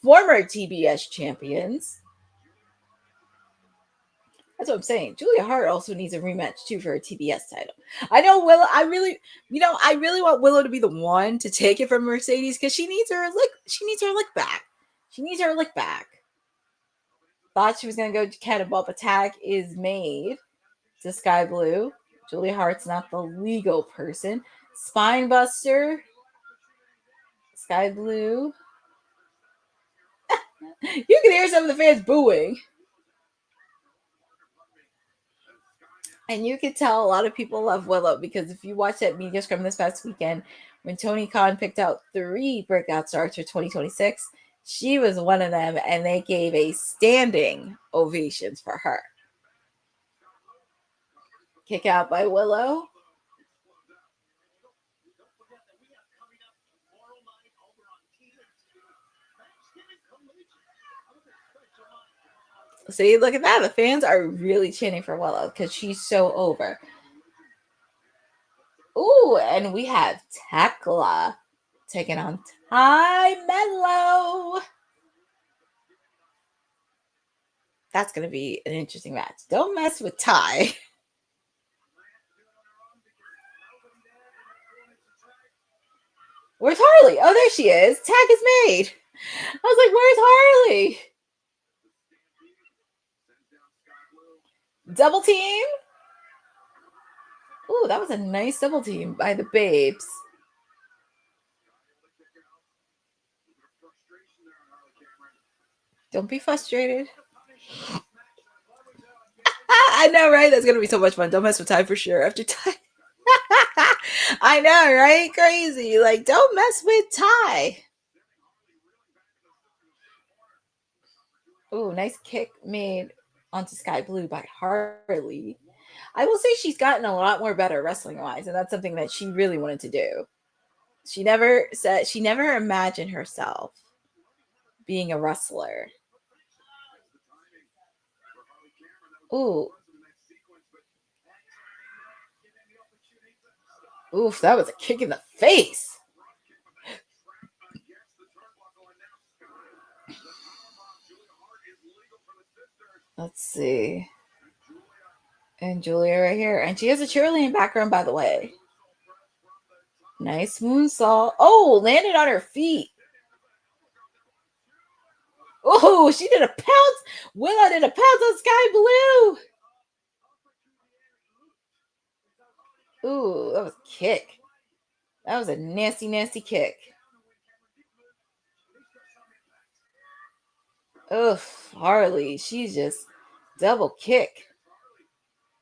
Former TBS champions. That's what I'm saying. Julia Hart also needs a rematch too for her TBS title. I know Willow. I really want Willow to be the one to take it from Mercedes because she needs her lick. She needs her lick back. She needs her lick back. Thought she was gonna go to Cannonball, but tag is made to Sky Blue. Julia Hart's not the legal person. Spinebuster. Sky Blue. You can hear some of the fans booing. And you can tell a lot of people love Willow because if you watch that media scrum this past weekend, when Tony Khan picked out 3 breakout stars for 2026, she was one of them, and they gave a standing ovations for her. Kick out by Willow. See, look at that. The fans are really chanting for Willow because she's so over. Ooh, and we have Tekla taking on Ty Mello. That's going to be an interesting match. Don't mess with Ty. Where's Harley? Oh, there she is. Tag is made. I was like, where's Harley? Double team. Ooh, that was a nice double team by the babes. Don't be frustrated. I know, right? That's going to be so much fun. Don't mess with Ty for sure. After Ty. I know, right? Crazy. Like, don't mess with Ty. Ooh, nice kick made onto Sky Blue by Harley. I will say she's gotten a lot more better wrestling wise, and that's something that she really wanted to do. She never imagined herself being a wrestler. Ooh. Oof, that was a kick in the face. Let's see. And Julia right here. And she has a cheerleading background, by the way. Nice moonsault. Oh, landed on her feet. Oh, she did a pounce. Willow did a pounce on Sky Blue. Ooh, that was a kick. That was a nasty, nasty kick. Ugh, Harley. She's just double kick.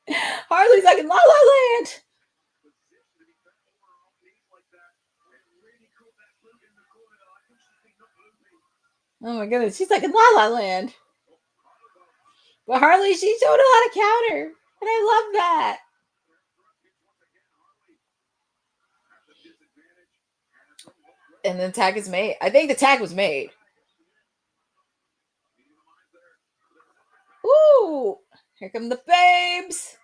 Harley's like in La La Land. Oh my goodness, she's like in La La Land. But Harley, she showed a lot of counter, and I love that. And the tag is made. I think the tag was made. Ooh, here come the babes.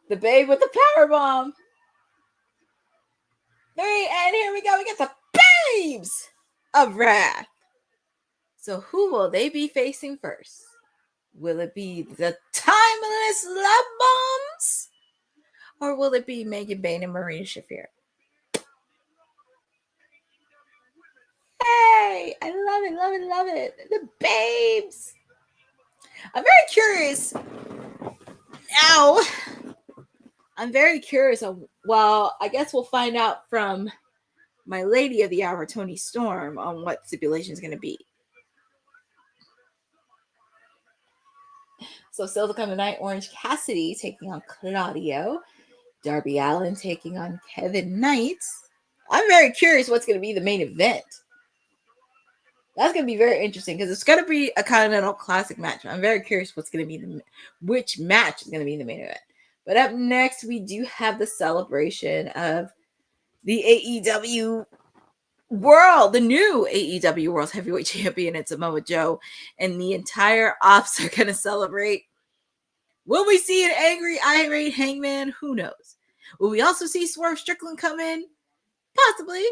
The babe with the power bomb. 3, and here we go. We got the babes of Wrath. So who will they be facing first? Will it be the Timeless Love Bombs? Or will it be Megan Bain and Marina Shafir? Hey, I love it, love it, love it. The babes. I'm very curious. Now, I'm very curious. Well, I guess we'll find out from my lady of the hour, Tony Storm, on what stipulation is going to be. So still to come tonight, Orange Cassidy taking on Claudio. Darby Allin taking on Kevin Knight. I'm very curious what's going to be the main event. That's going to be very interesting because it's going to be a Continental Classic match. I'm very curious what's going to be which match is going to be the main event. But up next, we do have the celebration of the AEW World, the new AEW World Heavyweight Champion, and Samoa Joe, and the entire ops are going to celebrate. Will we see an angry, irate Hangman? Who knows? Will we also see Swerve Strickland come in? Possibly.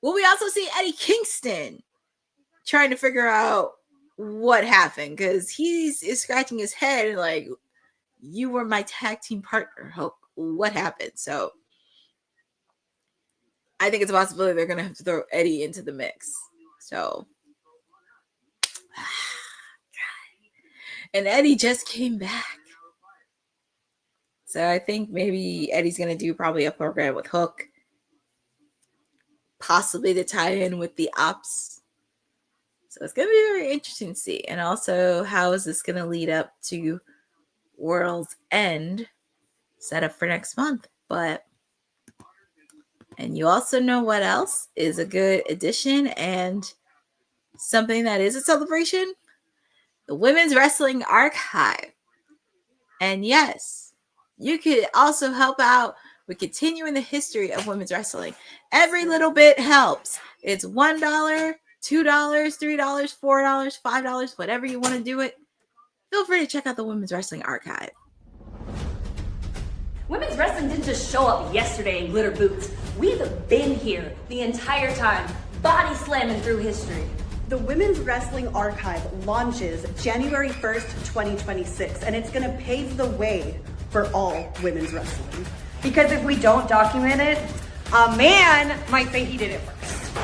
Will we also see Eddie Kingston trying to figure out what happened, because he's scratching his head and like, you were my tag team partner, Hulk. What happened? So I think it's a possibility they're gonna have to throw Eddie into the mix. So and Eddie just came back. So I think maybe Eddie's gonna do probably a program with Hook, possibly to tie in with the ops. So it's gonna be very interesting to see. And also, how is this gonna lead up to World's End set up for next month? But and you also know what else is a good addition and something that is a celebration? The Women's Wrestling Archive. And yes, you could also help out with continuing the history of women's wrestling. Every little bit helps. It's $1, $2, $3, $4, $5, whatever you want to do it. Feel free to check out the Women's Wrestling Archive. Women's wrestling didn't just show up yesterday in glitter boots. We've been here the entire time, body slamming through history. The Women's Wrestling Archive launches January 1st, 2026, and it's going to pave the way for all women's wrestling. Because if we don't document it, a man might say he did it first.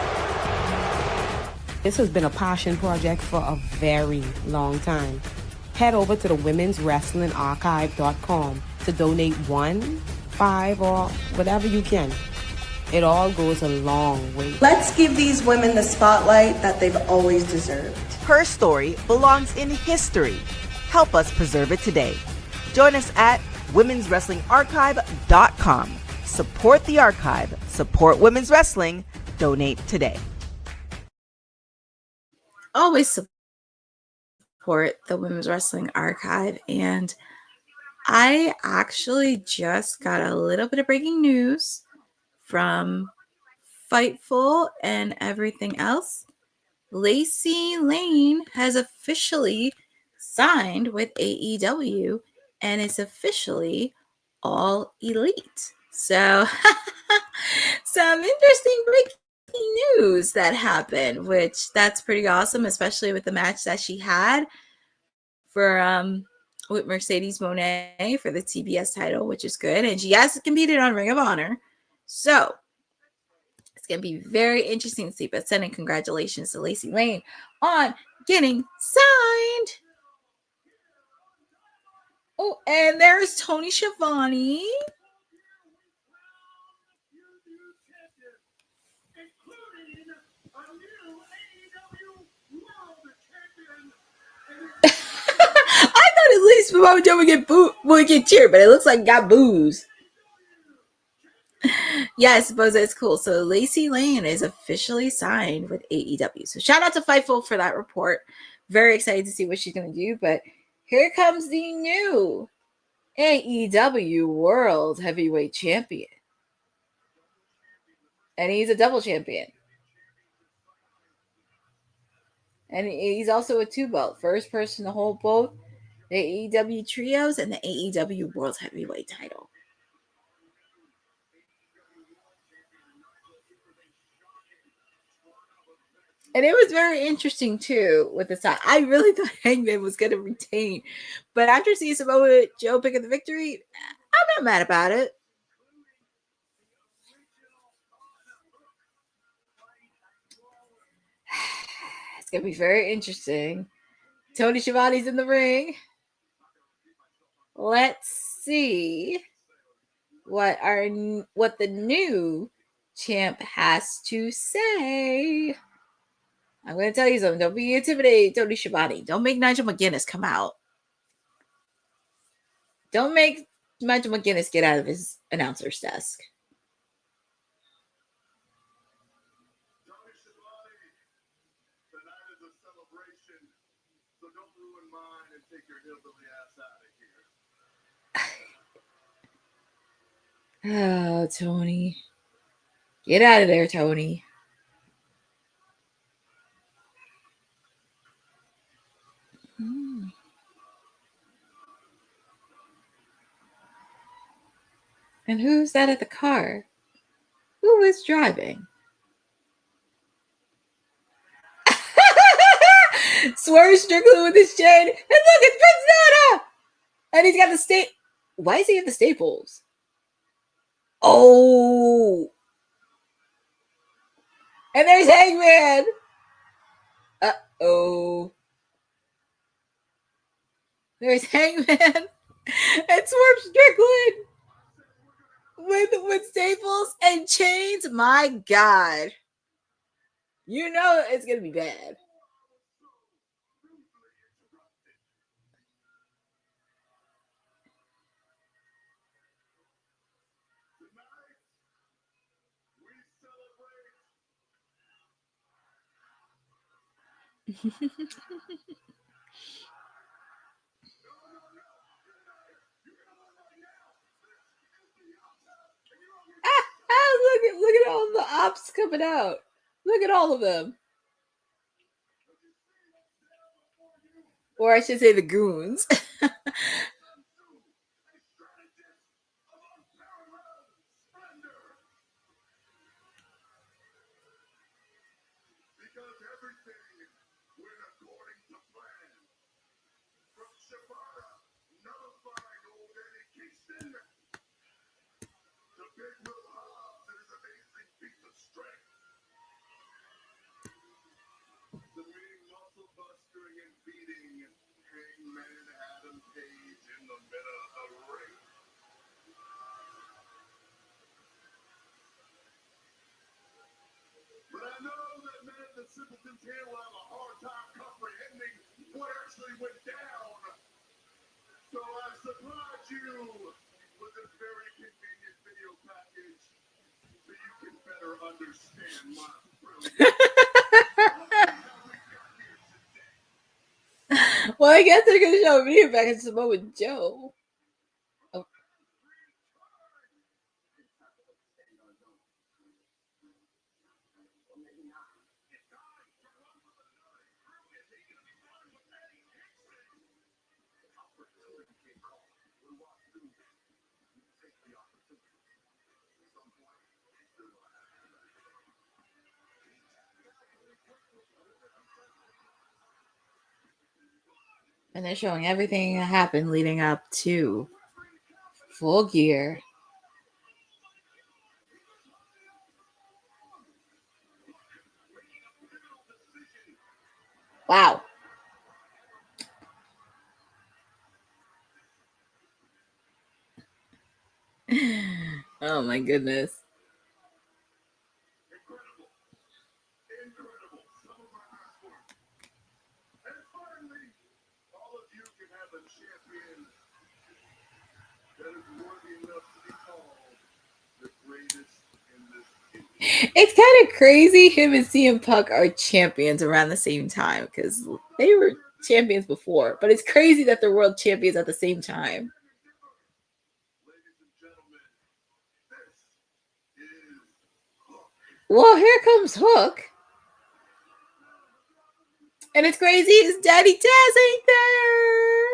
This has been a passion project for a very long time. Head over to the womenswrestlingarchive.com to donate $1, $5, or whatever you can. It all goes a long way. Let's give these women the spotlight that they've always deserved. Her story belongs in history. Help us preserve it today. Join us at womenswrestlingarchive.com. Support the archive. Support women's wrestling. Donate today. Always support the Women's Wrestling Archive. And I actually just got a little bit of breaking news from Fightful and everything else. Lacey Lane has officially signed with AEW and is officially all elite. So some interesting breaking news that happened, which that's pretty awesome, especially with the match that she had for with Mercedes Moné for the TBS title, which is good. And she has competed on Ring of Honor. So it's going to be very interesting to see. But sending congratulations to Lacey Lane on getting signed. Oh, and there's Tony Schiavone. I thought at least Mama Joe would get cheered, but it looks like got booze. Yeah, I suppose it's cool. So Lacey Lane is officially signed with AEW. So shout out to Fightful for that report. Very excited to see what she's going to do. But here comes the new AEW World Heavyweight Champion. And he's a double champion. And he's also a 2-belt. First person to hold both the AEW Trios and the AEW World Heavyweight title. And it was very interesting, too, with the side. I really thought Hangman was going to retain. But after seeing Samoa Joe picking the victory, I'm not mad about it. It's going to be very interesting. Tony Schiavone's in the ring. Let's see what the new champ has to say. I'm going to tell you something. Don't be intimidated, Tony Schiavone. Don't make Nigel McGuinness come out. Don't make Nigel McGuinness get out of his announcer's desk. Tonight is a celebration, so don't ruin mine and take your hillbilly ass out of here. Oh, Tony. Get out of there, Tony. And who's that at the car? Who is driving? Swerve Strickland with his chain. And look, it's Prince Nana! And he's got the Why does he have the staples? Oh! And there's Hangman! Uh-oh. There's Hangman and Swerve Strickland with staples and chains. My God. You know it's going to be bad. Look at all the ops coming out. Look at all of them. Or I should say the goons. But I know that many of the simpletons here will have a hard time comprehending what actually went down. So I supplied you with this very convenient video package so you can better understand my brilliance. Well, I guess they're going to show a video package to Samoa Joe. Oh. And they're showing everything that happened leading up to Full Gear. Wow. Oh my goodness. It's kind of crazy him and CM Punk are champions around the same time because they were champions before, but it's crazy that they're world champions at the same time. Well, here comes Hook. And it's crazy his daddy Taz ain't there.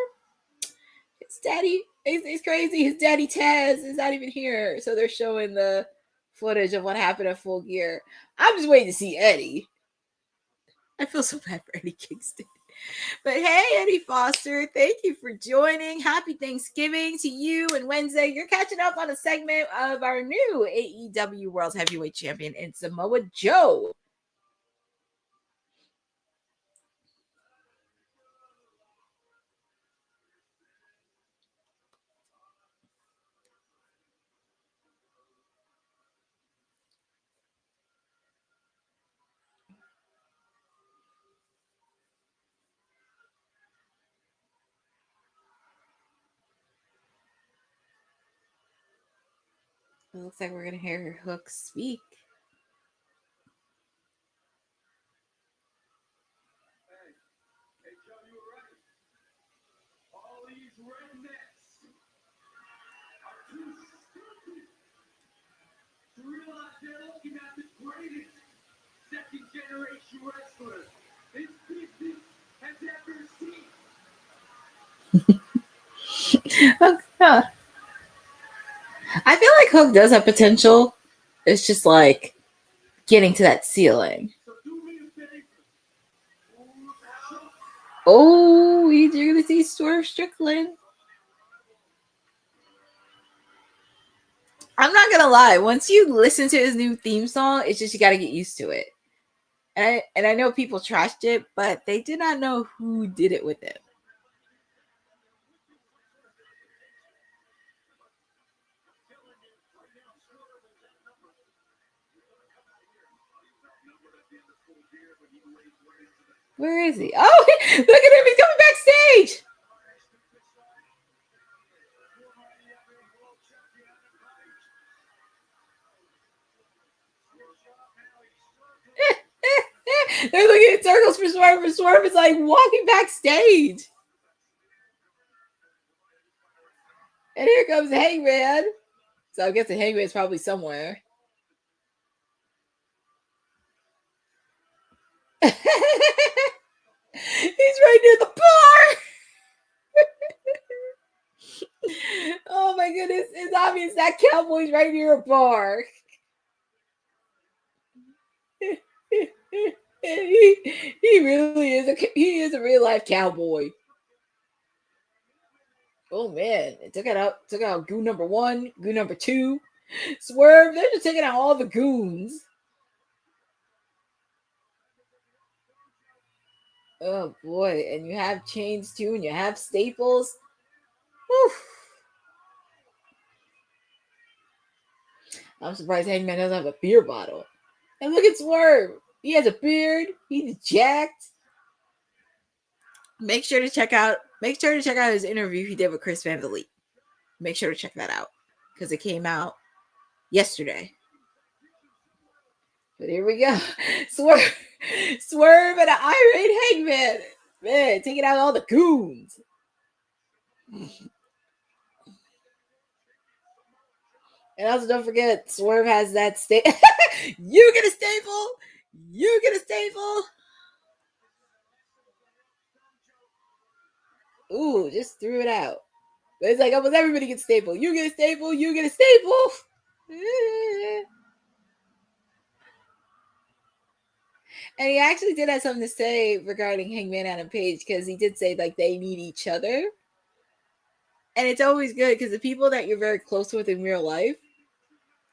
His daddy, it's crazy. His daddy Taz is not even here. So they're showing the footage of what happened at Full Gear. I'm just waiting to see Eddie. I feel so bad for Eddie Kingston. But hey, Eddie Foster, thank you for joining. Happy Thanksgiving to you. And Wednesday, you're catching up on a segment of our new AEW World Heavyweight Champion in Samoa Joe. It looks like we're going to hear Hook speak. Hey, Joe, you were right. All these rednecks are too stupid to realize they're looking at the greatest second-generation wrestler this business has ever seen. Okay. I feel like Hook does have potential. It's just like getting to that ceiling. So do me a favor. Move out Oh, you're gonna see Swerve Strickland. I'm not gonna lie. Once you listen to his new theme song, it's just you gotta get used to it. And I know people trashed it, but they did not know who did it with him. Where is he? Oh, look at him. He's coming backstage. They're looking at circles for Swerve, and Swerve is like walking backstage. And here comes Hangman. So I'm guessing Hangman's probably somewhere. He's right near the bar. Oh my goodness. It's obvious that cowboy's right near a bar. he really is a real life cowboy. Oh man, it took out goon number 1, goon number 2. Swerve, they're just taking out all the goons. Oh boy, and you have chains too, and you have staples. Whew. I'm surprised Hangman doesn't have a beer bottle. And look at Swerve. He has a beard. He's jacked. Make sure to check out his interview he did with Chris Van Vliet. Make sure to check that out because it came out yesterday. But here we go. Swerve and an irate Hangman. Man, taking out all the goons. And also don't forget, Swerve has that You get a staple. You get a staple. Ooh, just threw it out. But it's like almost everybody gets staple. You get a staple. You get a staple. And he actually did have something to say regarding Hangman Adam Page because he did say like they need each other. And it's always good because the people that you're very close with in real life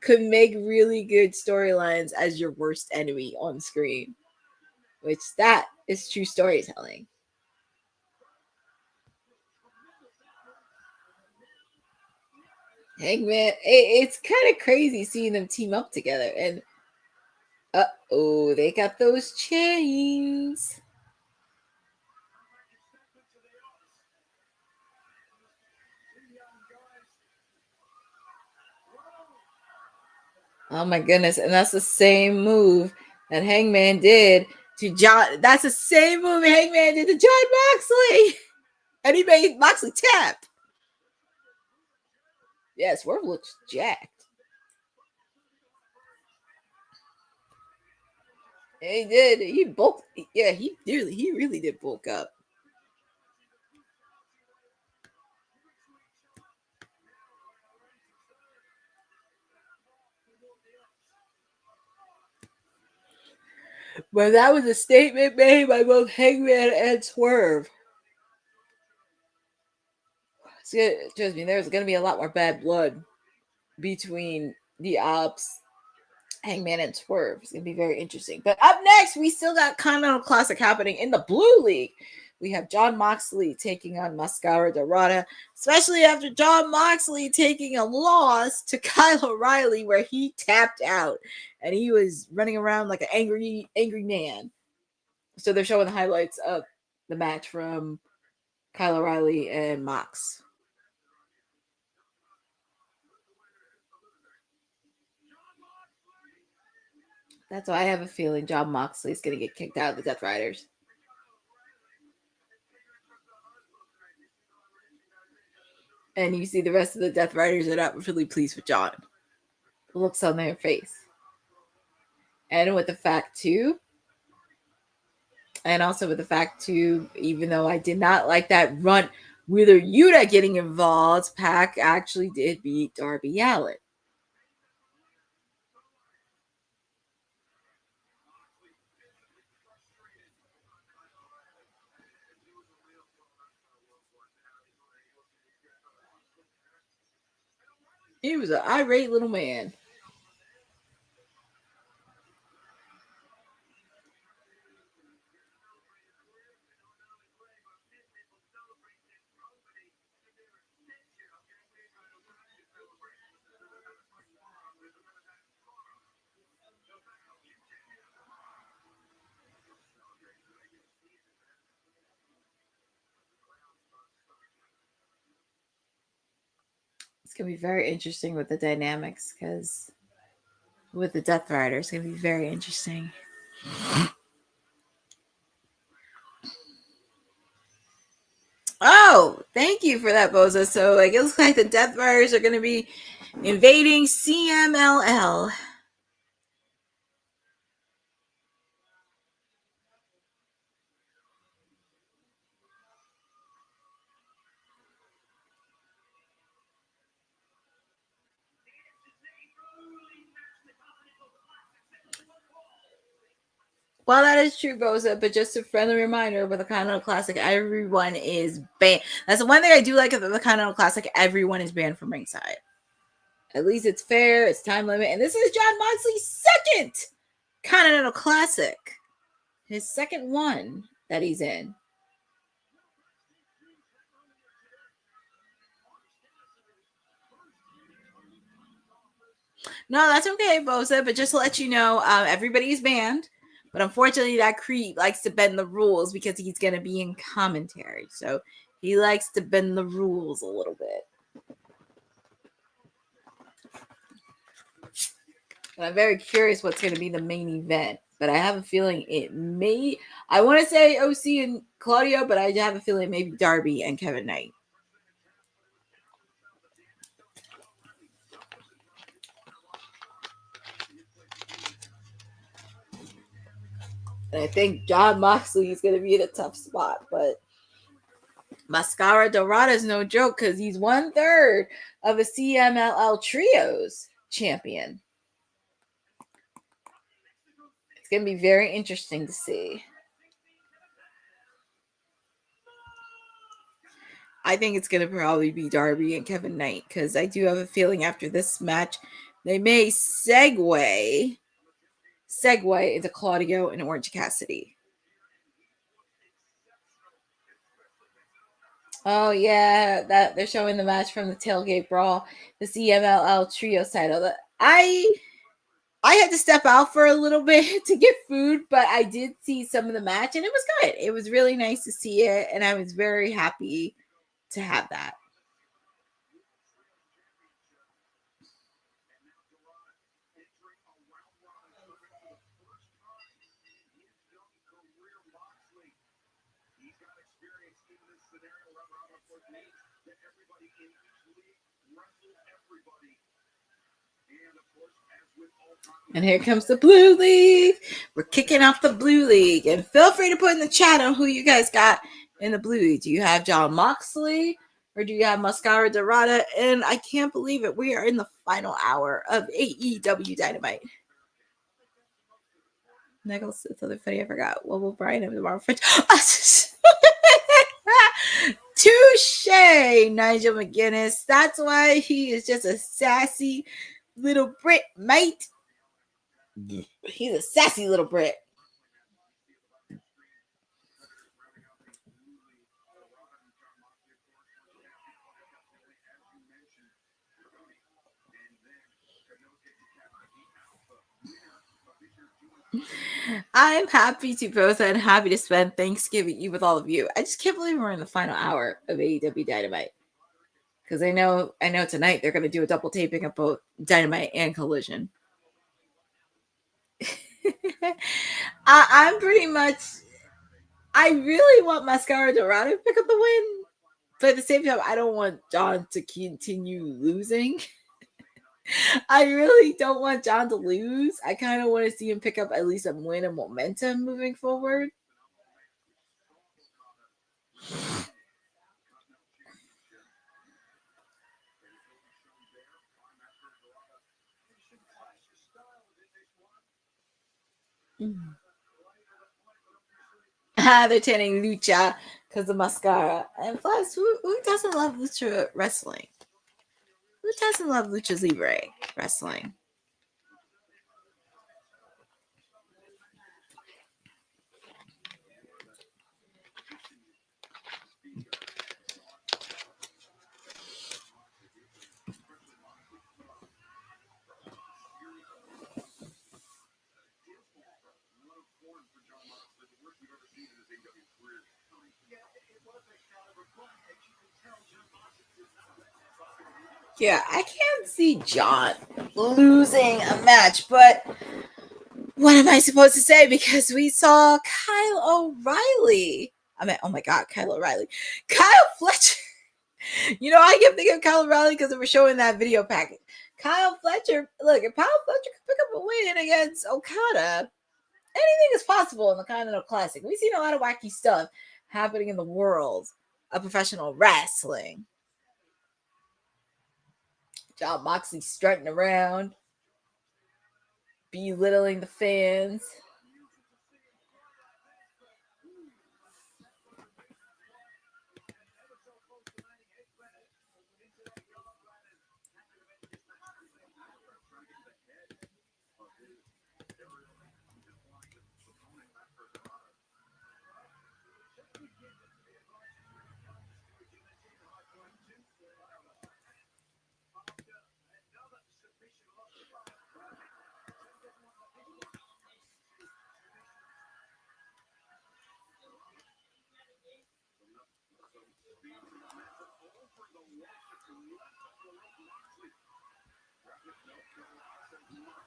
could make really good storylines as your worst enemy on screen, which that is true storytelling. Hangman, it's kind of crazy seeing them team up together. And oh, they got those chains. Oh my goodness. And that's the same move that Hangman did to John. That's the same move Hangman did to John Moxley. And he made Moxley tap. Yeah, Swerve looks jacked. He did. He bulked. Yeah, he really did bulk up. But that was a statement made by both Hangman and Swerve. Trust me, there's going to be a lot more bad blood between the Ops, Hangman, and Swerve. It's going to be very interesting. But up next, we still got Continental Classic happening in the Blue League. We have Jon Moxley taking on Mascara Dorada, especially after Jon Moxley taking a loss to Kyle O'Reilly where he tapped out and he was running around like an angry man. So they're showing the highlights of the match from Kyle O'Reilly and Mox. That's why I have a feeling Jon Moxley is going to get kicked out of the Death Riders. And you see the rest of the Death Riders are not really pleased with Jon. The looks on their face. And with the fact too, even though I did not like that run, Wheeler Yuta getting involved, Pac actually did beat Darby Allin. He was an irate little man. It's gonna be very interesting with the dynamics because with the Death Rider, it's gonna be very interesting. Oh, thank you for that, Boza. So it looks like the Death Riders are gonna be invading CMLL. Well, that is true, Boza, but just a friendly reminder with the Continental Classic, everyone is banned. That's the one thing I do like about the Continental Classic, everyone is banned from ringside. At least it's fair, it's time limit, and this is Jon Moxley's second Continental Classic. His second one that he's in. No, that's okay, Boza, but just to let you know, everybody's banned. But unfortunately, that creep likes to bend the rules because he's going to be in commentary. So he likes to bend the rules a little bit. And I'm very curious what's going to be the main event. But I have a feeling it may... I want to say OC and Claudio, but I have a feeling it may be Darby and Kevin Knight. And I think Jon Moxley is going to be in a tough spot, but Mascara Dorada is no joke because he's 1/3 of a CMLL Trios champion. It's going to be very interesting to see. I think it's going to probably be Darby and Kevin Knight because I do have a feeling after this match, they may segue into Claudio and Orange Cassidy. Oh yeah, that they're showing the match from the Tailgate Brawl, the CMLL Trios title. I had to step out for a little bit to get food, but I did see some of the match and it was good. It was really nice to see it, and I was very happy to have that. And here comes the Blue League. We're kicking off the Blue League. And feel free to put in the chat on who you guys got in the Blue League. Do you have Jon Moxley or do you have Mascara Dorada? And I can't believe it. We are in the final hour of AEW Dynamite. Nicholas, it's other funny. I forgot. What will Brian have tomorrow? Touche, Nigel McGuinness. That's why he is just a sassy little Brit, mate. He's a sassy little Brit. I'm happy to both and happy to spend Thanksgiving Eve with all of you. I just can't believe we're in the final hour of AEW Dynamite. Because I know tonight they're going to do a double taping of both Dynamite and Collision. I'm pretty much... I really want Mascara Dorada to pick up the win. But at the same time, I don't want Jon to continue losing. I really don't want Jon to lose. I kind of want to see him pick up at least a win and momentum moving forward. They're chanting Lucha because of Mascara. And plus, who doesn't love Lucha wrestling? Who doesn't love Lucha Libre wrestling? Yeah, I can't see John losing a match, but what am I supposed to say? Because we saw Kyle O'Reilly. I mean, oh my God, Kyle O'Reilly. Kyle Fletcher. You know, I kept thinking of Kyle O'Reilly because they were showing that video package. Kyle Fletcher, look, if Kyle Fletcher could pick up a win against Okada, anything is possible in the Continental Classic. We've seen a lot of wacky stuff happening in the world of professional wrestling. John Moxley strutting around, belittling the fans.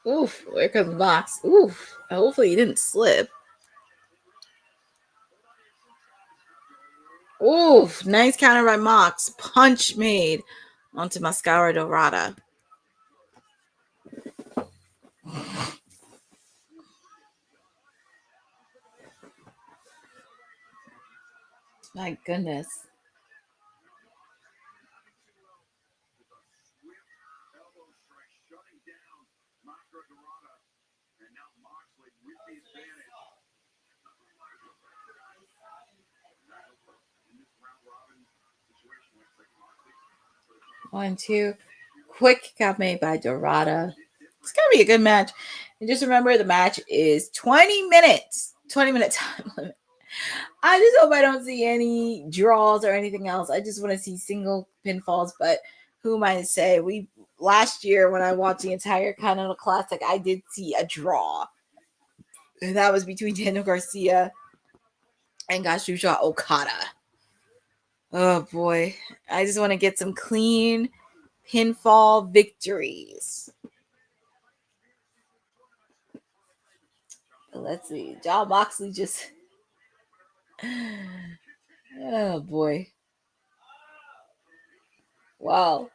Oof, here comes Mox. Oof, hopefully he didn't slip. Oof, nice counter by Mox. Punch made onto Mascara Dorada. My goodness. One, two. Quick kick out made by Dorada. It's going to be a good match. And just remember, the match is 20 minutes. 20-minute time limit. I just hope I don't see any draws or anything else. I just want to see single pinfalls. But who am I to say? Last year, when I watched the entire Continental Classic, I did see a draw. And that was between Daniel Garcia and Kazuchika Okada. Oh boy. I just want to get some clean pinfall victories. Let's see. John Moxley just... Oh boy. Wow.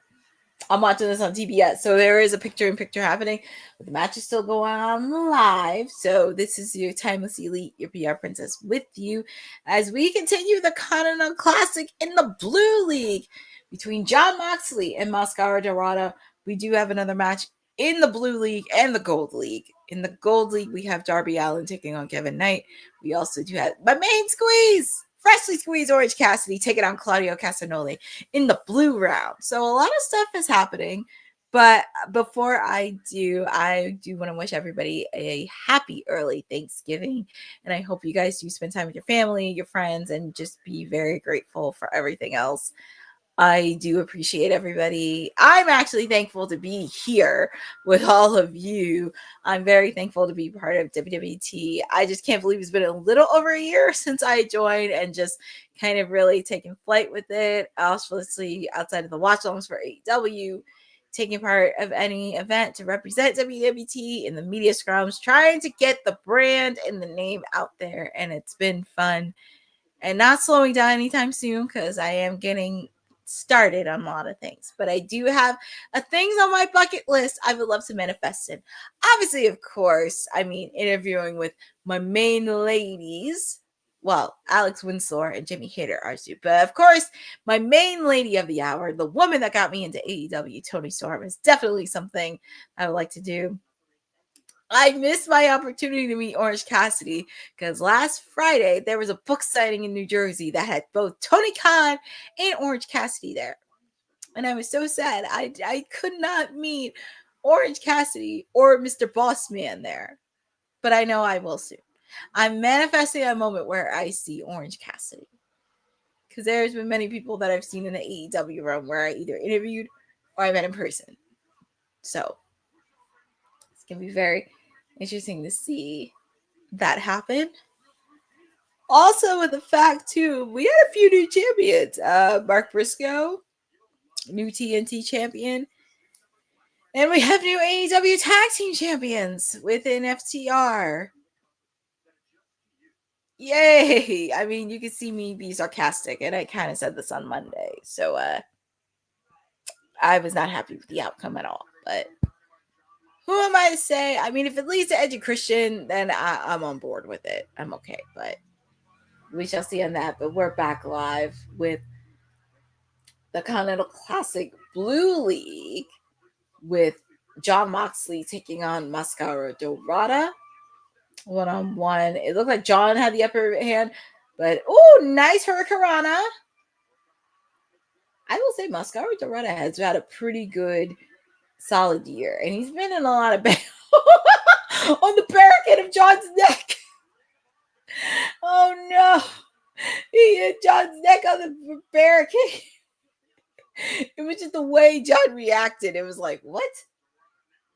I'm watching this on TBS, so there is a picture-in-picture happening. But the match is still going on live. So this is your Timeless Elite, your PR Princess, with you as we continue the Continental Classic in the Blue League between John Moxley and Mascara Dorada. We do have another match in the Blue League and the Gold League. In the Gold League, we have Darby Allin taking on Kevin Knight. We also do have my main squeeze, freshly squeezed Orange Cassidy taking on Claudio Castagnoli in the blue round. So a lot of stuff is happening. But before I do want to wish everybody a happy early Thanksgiving. And I hope you guys do spend time with your family, your friends, and just be very grateful for everything else. I do appreciate everybody. I'm actually thankful to be here with all of you. I'm very thankful to be part of WWT. I just can't believe it's been a little over a year since I joined and just kind of really taking flight with it. Obviously, outside of the watch-alongs for AEW, taking part of any event to represent WWT in the media scrums, trying to get the brand and the name out there. And it's been fun and not slowing down anytime soon because I am getting started on a lot of things, but I do have things on my bucket list I would love to manifest in. Obviously, of course, I mean, interviewing with my main ladies. Well, Alex Winslow and Jimmy Hayter are too, but of course, my main lady of the hour, the woman that got me into AEW, Toni Storm, is definitely something I would like to do. I missed my opportunity to meet Orange Cassidy because last Friday there was a book signing in New Jersey that had both Tony Khan and Orange Cassidy there. And I was so sad. I could not meet Orange Cassidy or Mr. Bossman there. But I know I will soon. I'm manifesting a moment where I see Orange Cassidy. Because there's been many people that I've seen in the AEW realm where I either interviewed or I met in person. So it's going to be very interesting to see that happen. Also, with the fact, too, we had a few new champions. Mark Briscoe, new TNT champion. And we have new AEW tag team champions within FTR. Yay! I mean, you can see me be sarcastic, and I kind of said this on Monday. So, I was not happy with the outcome at all. But who am I to say? I mean, if it leads to Edge and Christian, then I'm on board with it. I'm okay, but we shall see on that. But we're back live with the Continental Classic Blue League with John Moxley taking on Mascara Dorada. One-on-one. It looked like John had the upper hand, but nice hurricanrana. I will say Mascara Dorada has had a pretty good, solid year, and he's been in a lot of on the barricade of John's neck. Oh no, he hit John's neck on the barricade. It was just the way John reacted. It was like, what?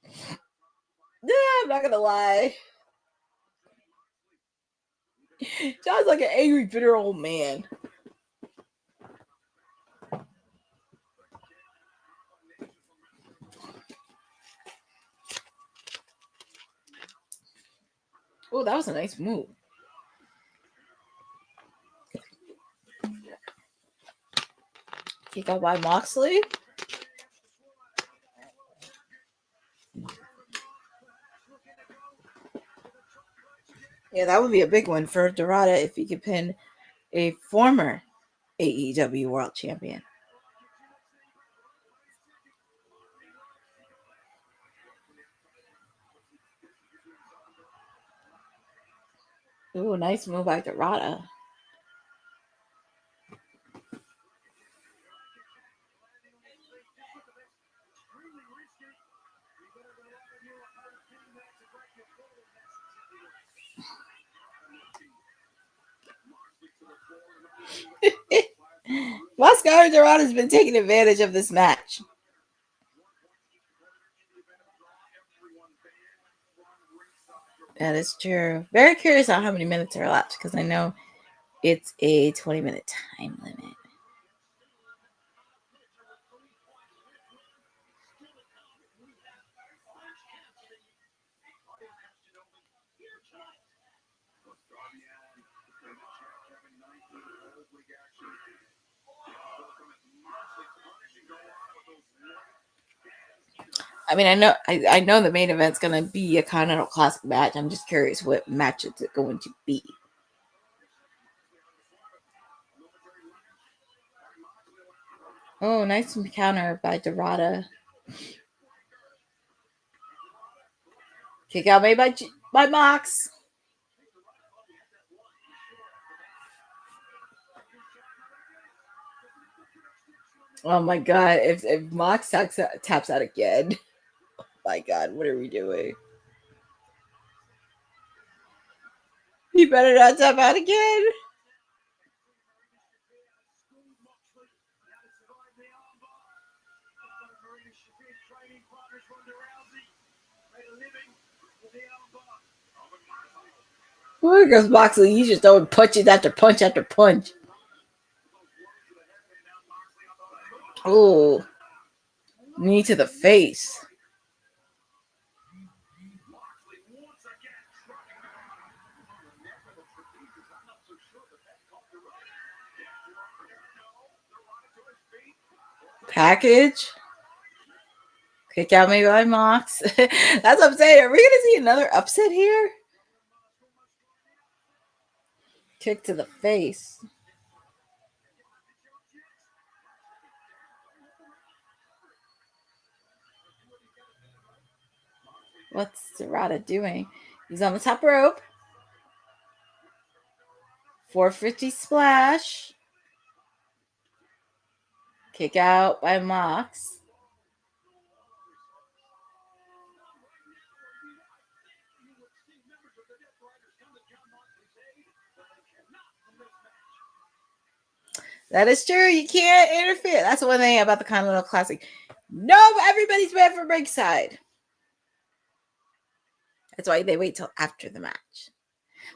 Yeah, I'm not gonna lie. John's like an angry, bitter old man. Oh, that was a nice move. Kick out by Moxley. Yeah, that would be a big one for Dorada if he could pin a former AEW World Champion. Ooh, nice move by Dorada. Mascara Dorada has been taking advantage of this match. That is true. Very curious on how many minutes are left because I know it's a 20-minute time limit. I mean, I know the main event's gonna be a Continental Classic match. I'm just curious what match it's going to be. Oh, nice counter by Dorada. Kick out made by Mox. Oh my god, if Mox taps out again. My god, what are we doing? He better not tap out again. Where goes Moxley? He's just throwing punches after punch after punch. Oh, knee to the face. Package. Kick out maybe by Mox. That's what I'm saying. Are we going to see another upset here? Kick to the face. What's Dorada doing? He's on the top rope. 450 splash. Kick out by Mox. That is true. You can't interfere. That's the one thing about the Continental Classic. No, everybody's bad for ringside. That's why they wait till after the match.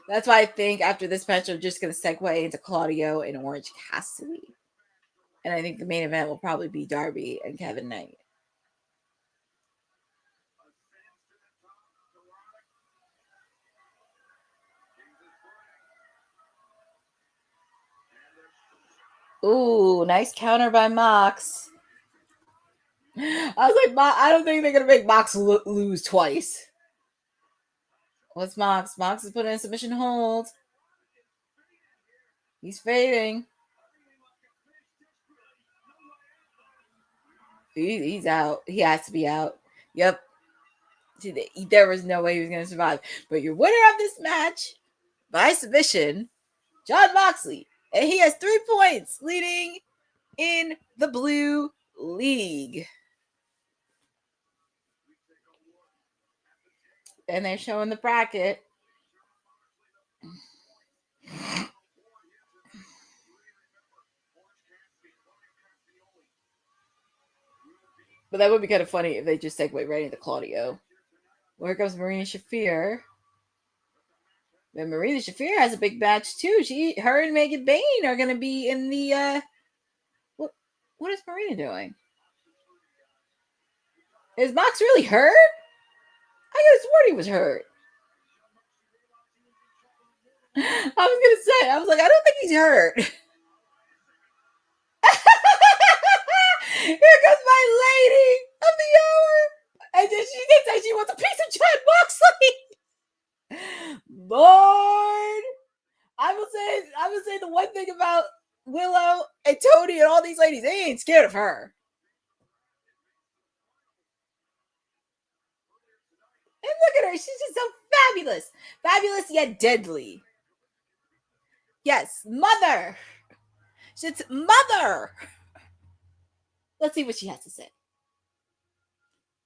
That's why I think after this match, they're just going to segue into Claudio and Orange Cassidy. And I think the main event will probably be Darby and Kevin Knight. Ooh, nice counter by Mox. I was like, I don't think they're going to make Mox lose twice. What's Mox? Mox is putting in submission hold. He's fading. He's out. He has to be out. Yep. See, there was no way he was going to survive. But your winner of this match, by submission, Jon Moxley. And he has 3 points, leading in the Blue League. And they're showing the bracket. But that would be kind of funny if they just segue right into Claudio. Well, here comes Marina Shafir. And Marina Shafir has a big match too. Her and Megan Bayne are going to be in the. What is Marina doing? Is Mox really hurt? I could have sworn he was hurt. I was like, I don't think he's hurt. Here comes my lady of the hour. And then she did say she wants a piece of Jon Moxley. Lord. I will say the one thing about Willow and Tony and all these ladies, they ain't scared of her. And look at her. She's just so fabulous. Fabulous yet deadly. Yes, mother. She's mother. Let's see what she has to say.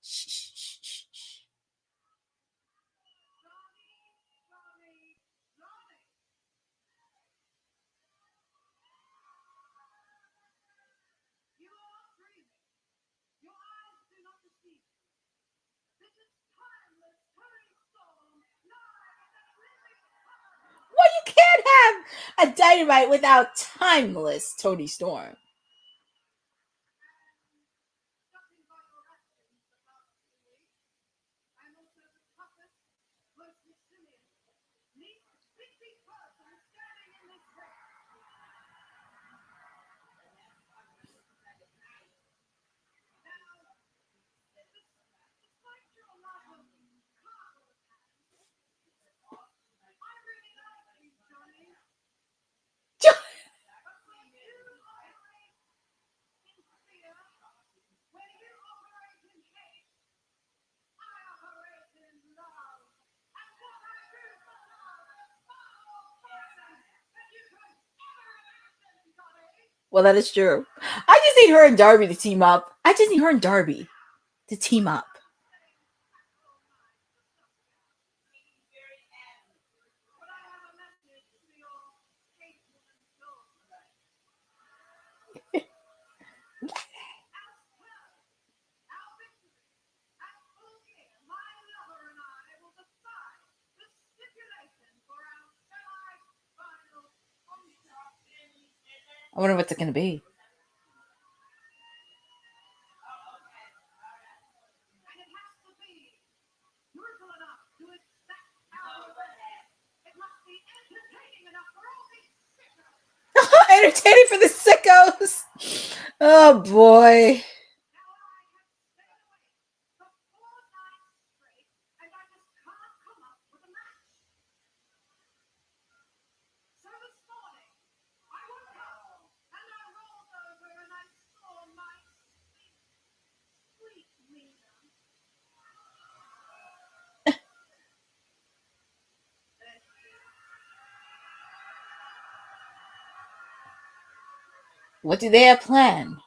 Shh, shh, shh, shh, shh. Well, you can't have a Dynamite without timeless Toni Storm. Well, that is true. I just need her and Darby to team up. I just need her and Darby to team up. I wonder what's it going to be. Entertaining for the sickos. Oh boy. What do they have planned?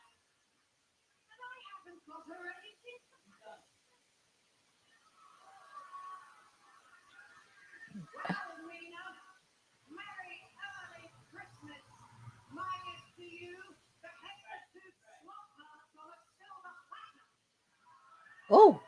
Oh.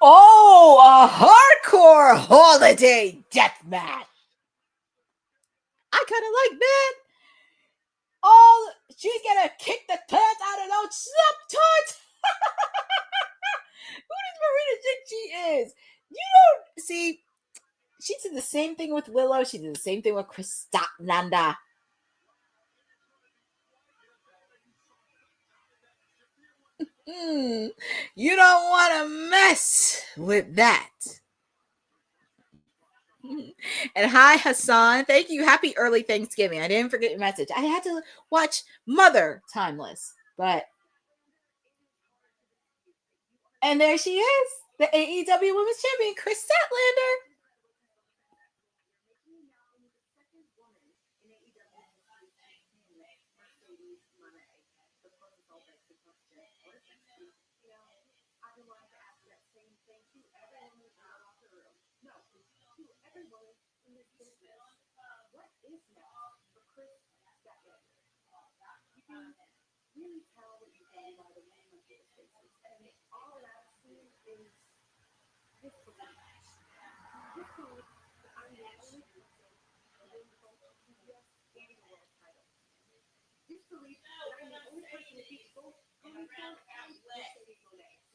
Oh, a hardcore holiday death match. I kind of like that. Oh, she's gonna kick the pants out of those subtarts. Who does Marina think she is? You don't see. She did the same thing with Willow. She did the same thing with Kristananda. You don't want to mess with that. And hi, Hassan. Thank you. Happy early Thanksgiving. I didn't forget your message. I had to watch Mother Timeless, but. And there she is, the AEW Women's Champion, Kris Statlander.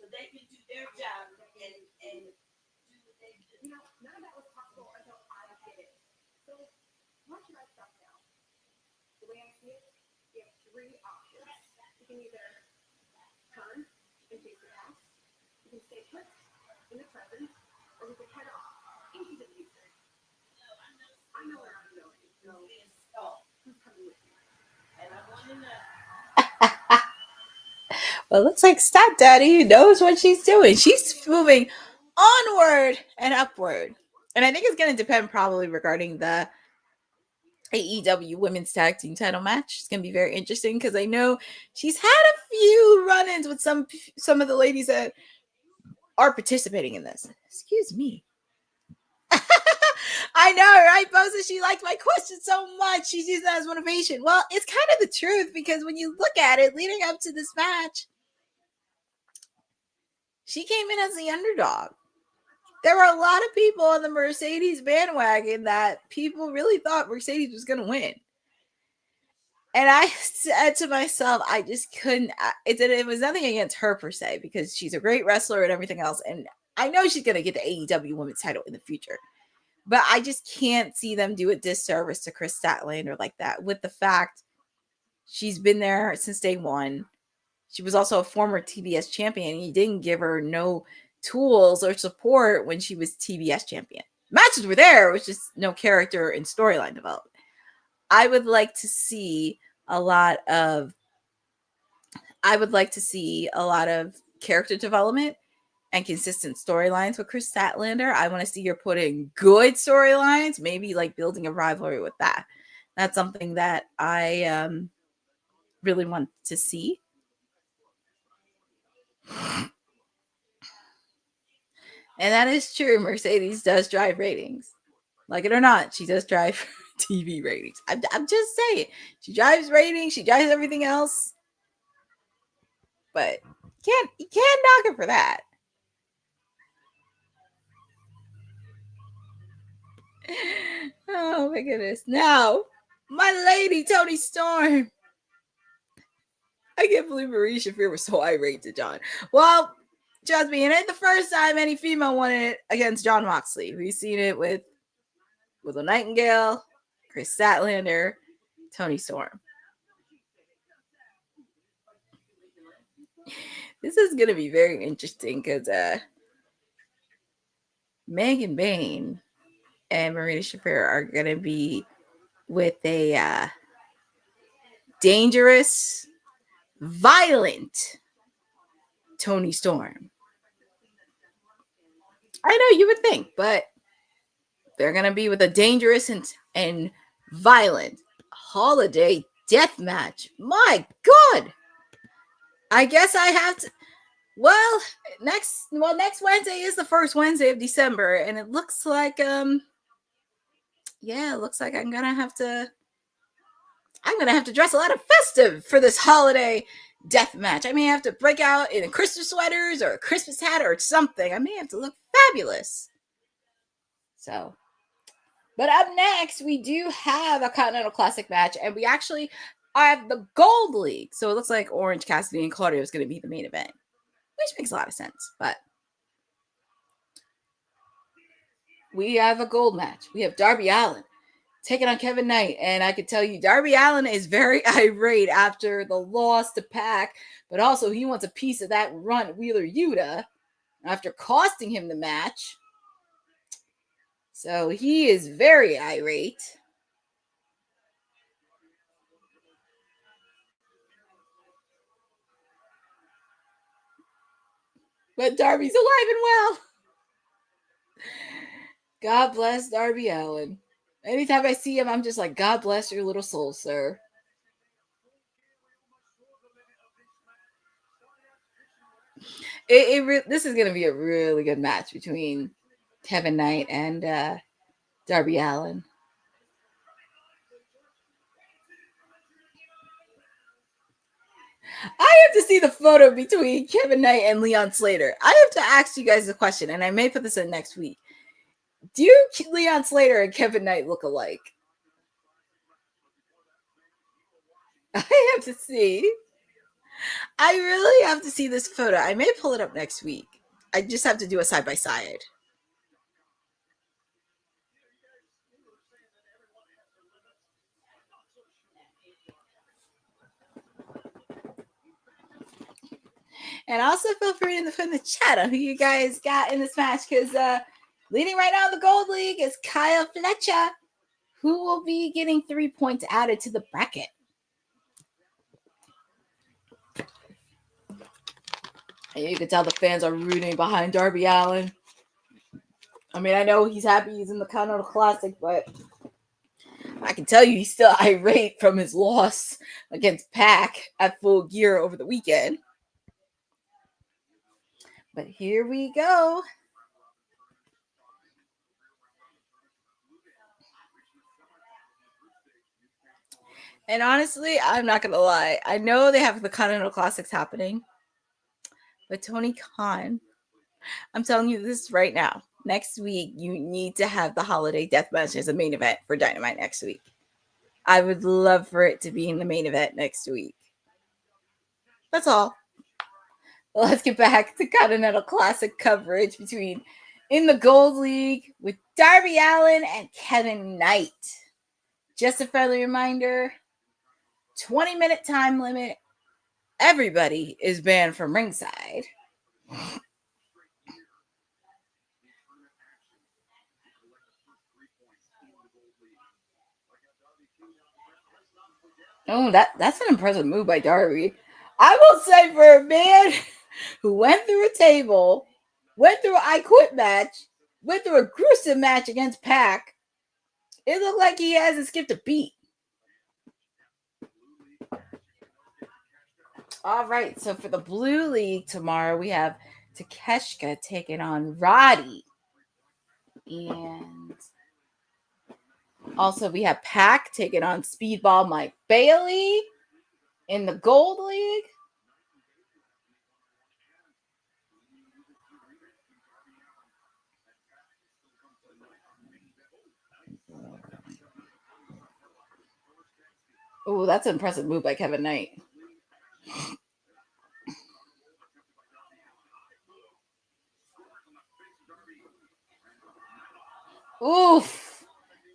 So they can do their job and none of that was possible until I did it. So why should I stop now? The way I see it, you have three options. You can either turn and face the past, you can stay put in the present, or you can head off into the future. I know where I'm going, so who's coming with me? I want to know. Well, it looks like Stat Daddy knows what she's doing. She's moving onward and upward. And I think it's going to depend probably regarding the AEW Women's Tag Team title match. It's going to be very interesting because I know she's had a few run-ins with some of the ladies that are participating in this. Excuse me. I know, right, Bosa? She liked my question so much. She's using that as motivation. Well, it's kind of the truth because when you look at it leading up to this match, she came in as the underdog. There were a lot of people on the Mercedes bandwagon that people really thought Mercedes was going to win. And I said to myself, I just couldn't. It was nothing against her per se because she's a great wrestler and everything else. And I know she's going to get the AEW Women's title in the future. But I just can't see them do a disservice to Kris Statlander like that with the fact she's been there since day one. She was also a former TBS champion. And you didn't give her no tools or support when she was TBS champion. Matches were there. It was just no character and storyline development. I would like to see a lot of character development and consistent storylines with Kris Statlander. I want to see her put in good storylines, maybe like building a rivalry with that. That's something that I really want to see. And that is true. Mercedes does drive ratings. Like it or not, she does drive TV ratings. I'm just saying. She drives ratings. She drives everything else. But you can't knock her for that. Oh my goodness. Now, my lady, Toni Storm. I can't believe Marie Shafir was so irate to John. Well, trust me, it ain't the first time any female won it against John Moxley. We've seen it with Willow Nightingale, Kris Statlander, Toni Storm. This is going to be very interesting because Megan Bayne and Marina Shafir are going to be with a dangerous, violent Toni Storm. I know you would think, but they're going to be with a dangerous and violent holiday death match. My God. I guess I have to. Well, next Wednesday is the first Wednesday of December, and it looks like it looks like I'm gonna have to dress a lot of festive for this holiday death match. I may have to break out in Christmas sweaters or a Christmas hat or something. I may have to look fabulous. So, but up next, we do have a Continental Classic match, and we actually have the Gold League. So it looks like Orange Cassidy and Claudio is going to be the main event, which makes a lot of sense. But we have a gold match. We have Darby Allin taking on Kevin Knight. And I can tell you, Darby Allin is very irate after the loss to Pac, but also he wants a piece of that run Wheeler Yuta after costing him the match. So he is very irate. But Darby's alive and well. God bless Darby Allin. Anytime I see him, I'm just like, God bless your little soul, sir. This is going to be a really good match between Kevin Knight and Darby Allin. I have to see the photo between Kevin Knight and Leon Slater. I have to ask you guys a question, and I may put this in next week. Do Leon Slater and Kevin Knight look alike? I have to see. I really have to see this photo. I may pull it up next week. I just have to do a side-by-side. And also feel free to put in the chat on who you guys got in this match, because leading right now in the Gold League is Kyle Fletcher, who will be getting 3 points added to the bracket. And you can tell the fans are rooting behind Darby Allin. I mean, I know he's happy he's in the Continental Classic, but I can tell you he's still irate from his loss against Pac at Full Gear over the weekend. But here we go. And honestly, I'm not going to lie. I know they have the Continental Classics happening. But Tony Khan, I'm telling you this right now. Next week, you need to have the Holiday Death Match as a main event for Dynamite next week. I would love for it to be in the main event next week. That's all. Well, let's get back to Continental Classic coverage in the Gold League with Darby Allin and Kevin Knight. Just a friendly reminder, 20-minute time limit. Everybody is banned from ringside. Oh, that's an impressive move by Darby. I will say, for a man who went through a table, went through an I Quit match, went through a gruesome match against Pac, it looked like he hasn't skipped a beat. All right, so for the Blue League tomorrow, we have Takeshita taking on Roddy. And also we have Pac taking on Speedball Mike Bailey in the Gold League. Oh, that's an impressive move by Kevin Knight. Oof,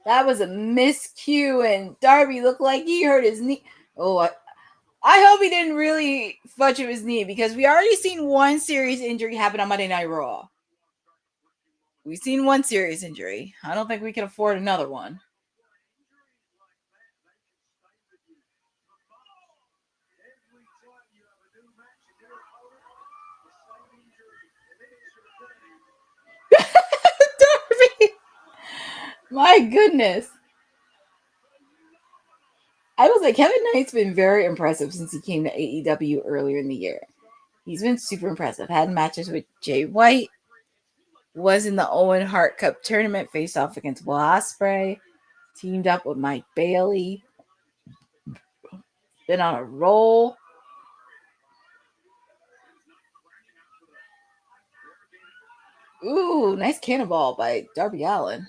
that was a miscue, and Darby looked like he hurt his knee. Oh, I hope he didn't really fudge his knee, because we already seen one serious injury happen on Monday Night Raw. We've seen one serious injury. I don't think we can afford another one. Darby! My goodness. I will say Kevin Knight's been very impressive since he came to AEW earlier in the year. He's been super impressive. Had matches with Jay White. Was in the Owen Hart Cup tournament. Faced off against Will Ospreay. Teamed up with Mike Bailey. Been on a roll. Ooh, nice cannonball by Darby Allin.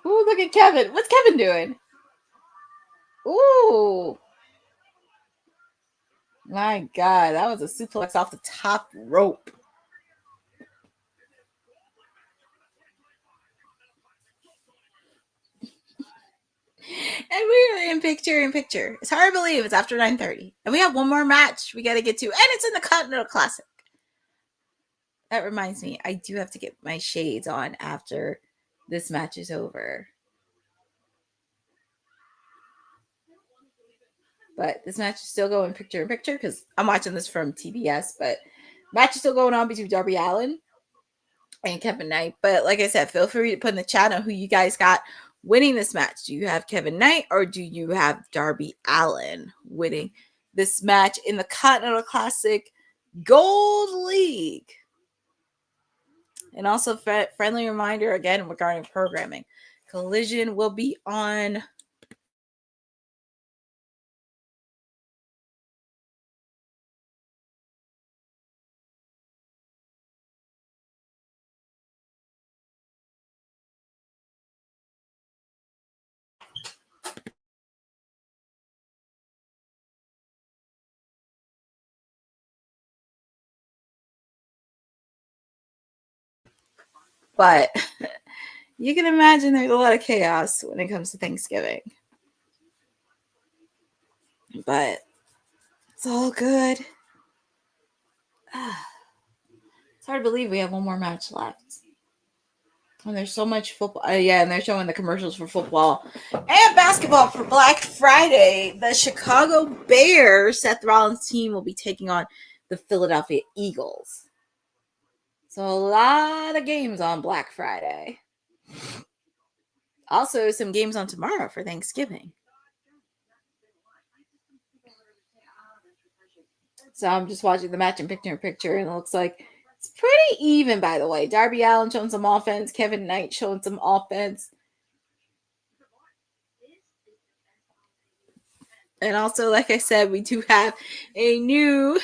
Ooh, look at Kevin. What's Kevin doing? Ooh. My God, that was a suplex off the top rope. And we're in picture. It's hard to believe it's after 9:30. And we have one more match we got to get to. And it's in the Continental Classic. That reminds me, I do have to get my shades on after this match is over. But this match is still going picture in picture because I'm watching this from TBS. But match is still going on between Darby Allin and Kevin Knight. But like I said, feel free to put in the chat on who you guys got winning this match. Do you have Kevin Knight or do you have Darby Allin winning this match in the Continental Classic Gold League? And also, friendly reminder again regarding programming. Collision will be on but you can imagine there's a lot of chaos when it comes to Thanksgiving. But it's all good. It's hard to believe we have one more match left. And there's so much football. And they're showing the commercials for football and basketball for Black Friday. The Chicago Bears, Seth Rollins' team, will be taking on the Philadelphia Eagles. So a lot of games on Black Friday. Also, some games on tomorrow for Thanksgiving. So I'm just watching the match in picture, and it looks like it's pretty even, by the way. Darby Allin showing some offense. Kevin Knight showing some offense. And also, like I said, we do have a new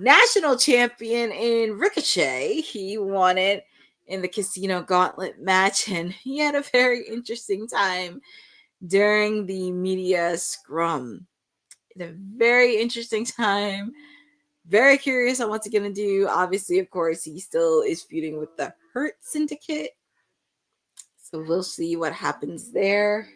national champion in Ricochet. He won it in the Casino Gauntlet match, and he had a very interesting time during the media scrum. It's a very interesting time. Very curious on what he's going to do. Obviously, of course, he still is feuding with the Hurt Syndicate. So we'll see what happens there.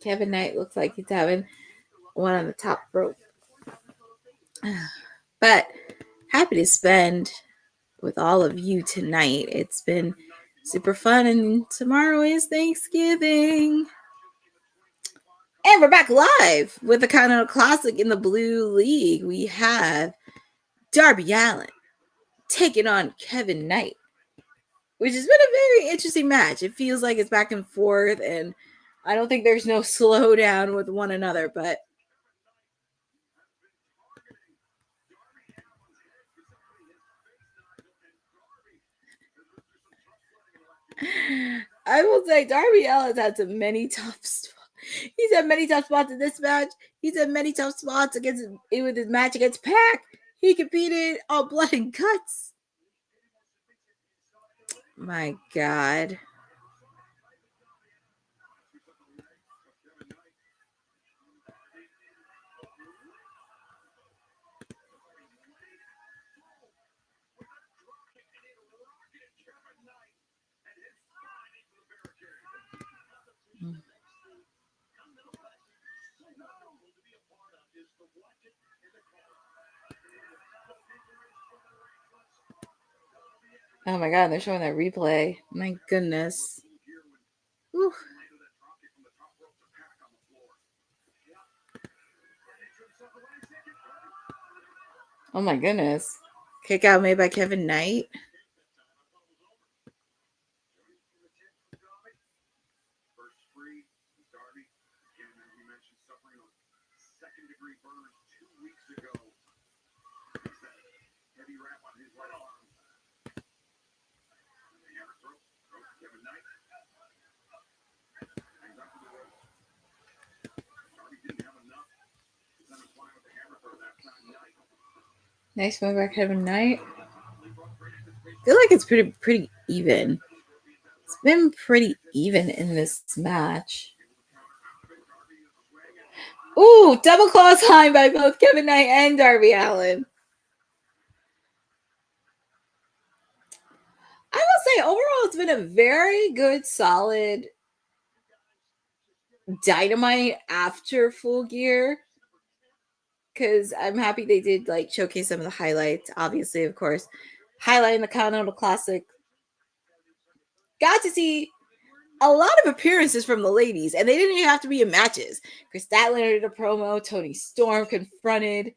Kevin Knight looks like he's having one on the top rope. But happy to spend with all of you tonight. It's been super fun, and tomorrow is Thanksgiving. And we're back live with the Continental Classic in the Blue League. We have Darby Allin taking on Kevin Knight, which has been a very interesting match. It feels like it's back and forth, and I don't think there's no slowdown with one another, but I will say Darby Allin's had some many tough spots. He's had many tough spots in this match. He's had many tough spots with his match against Pac. He competed on Blood and Guts. My God. Oh my god, they're showing that replay. My goodness. Whew. Oh my goodness. Kick out made by Kevin Knight. First free, Darby. Again, as we mentioned, suffering a second-degree burn 2 weeks ago. He's got a heavy wrap on his right arm. And the hammer throw. Kevin Knight. Hangs up to the rope. Darby didn't have enough. He's on the fly with the hammer throw. That time, Knight. Nice move by Kevin Knight. I feel like it's pretty even. It's been pretty even in this match. Ooh, double clothesline by both Kevin Knight and Darby Allin. I will say overall it's been a very good, solid Dynamite after Full Gear. Because I'm happy they did like showcase some of the highlights. Obviously, of course, highlighting the Continental Classic. Got to see a lot of appearances from the ladies, and they didn't even have to be in matches. Chris Statlander did a promo. Tony Storm confronted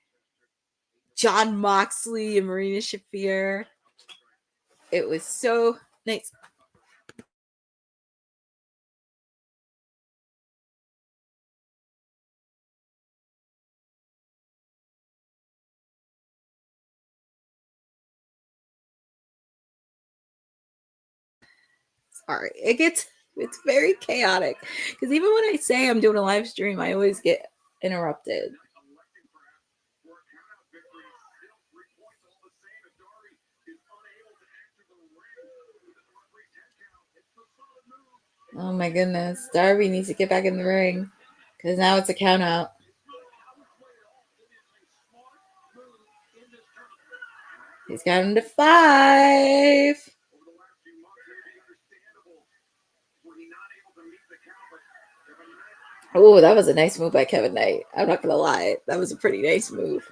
John Moxley and Marina Shafir. It was so nice. Sorry, it's very chaotic because even when I say I'm doing a live stream, I always get interrupted. Oh my goodness, Darby needs to get back in the ring because now it's a count out. He's got him to 5. Oh, that was a nice move by Kevin Knight. I'm not going to lie. That was a pretty nice move.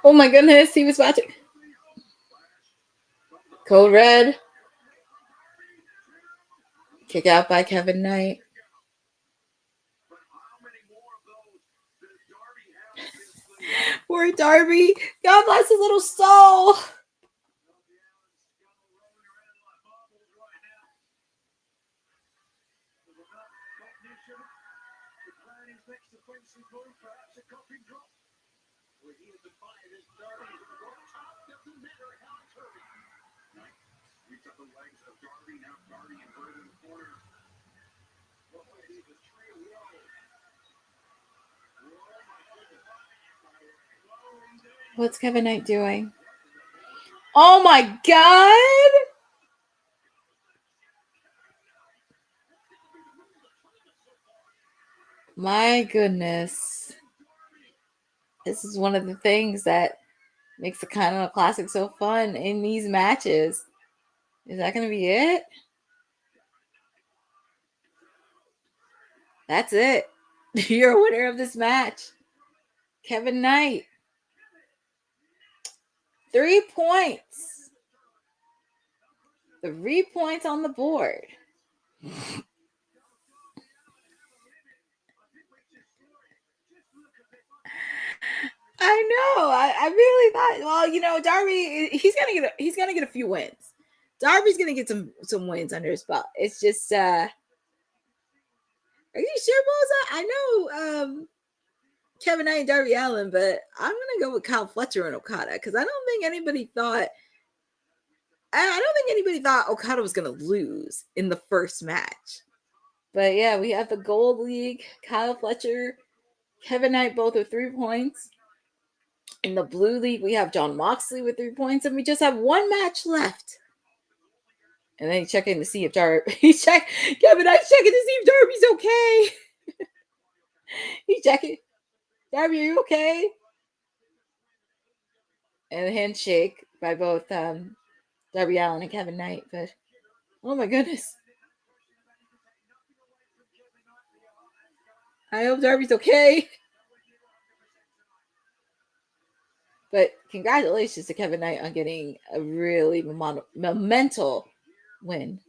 Oh my goodness, he was watching. Code Red. Kick out by Kevin Knight. Poor Darby. God bless his little soul. What's Kevin Knight doing? Oh my God! My goodness. This is one of the things that makes the Continental Classic so fun in these matches. Is that going to be it? That's it. You're a winner of this match. Kevin Knight. 3 points. 3 points on the board. I know. I really thought. Well, you know, Darby. He's gonna get a few wins. Darby's gonna get some wins under his belt. It's just. Are you sure, Boza? I know. Kevin Knight and Darby Allin, but I'm gonna go with Kyle Fletcher and Okada because I don't think anybody thought Okada was gonna lose in the first match. But yeah, we have the Gold League, Kyle Fletcher, Kevin Knight, both with 3 points. In the Blue League, we have John Moxley with 3 points, and we just have 1 match left. And then he's checking to see if Kevin Knight's checking to see if Darby's okay. He's checking. Darby, are you okay? and a handshake by both Darby Allin and Kevin Knight. But oh my goodness. I hope Darby's okay. But congratulations to Kevin Knight on getting a really monumental win.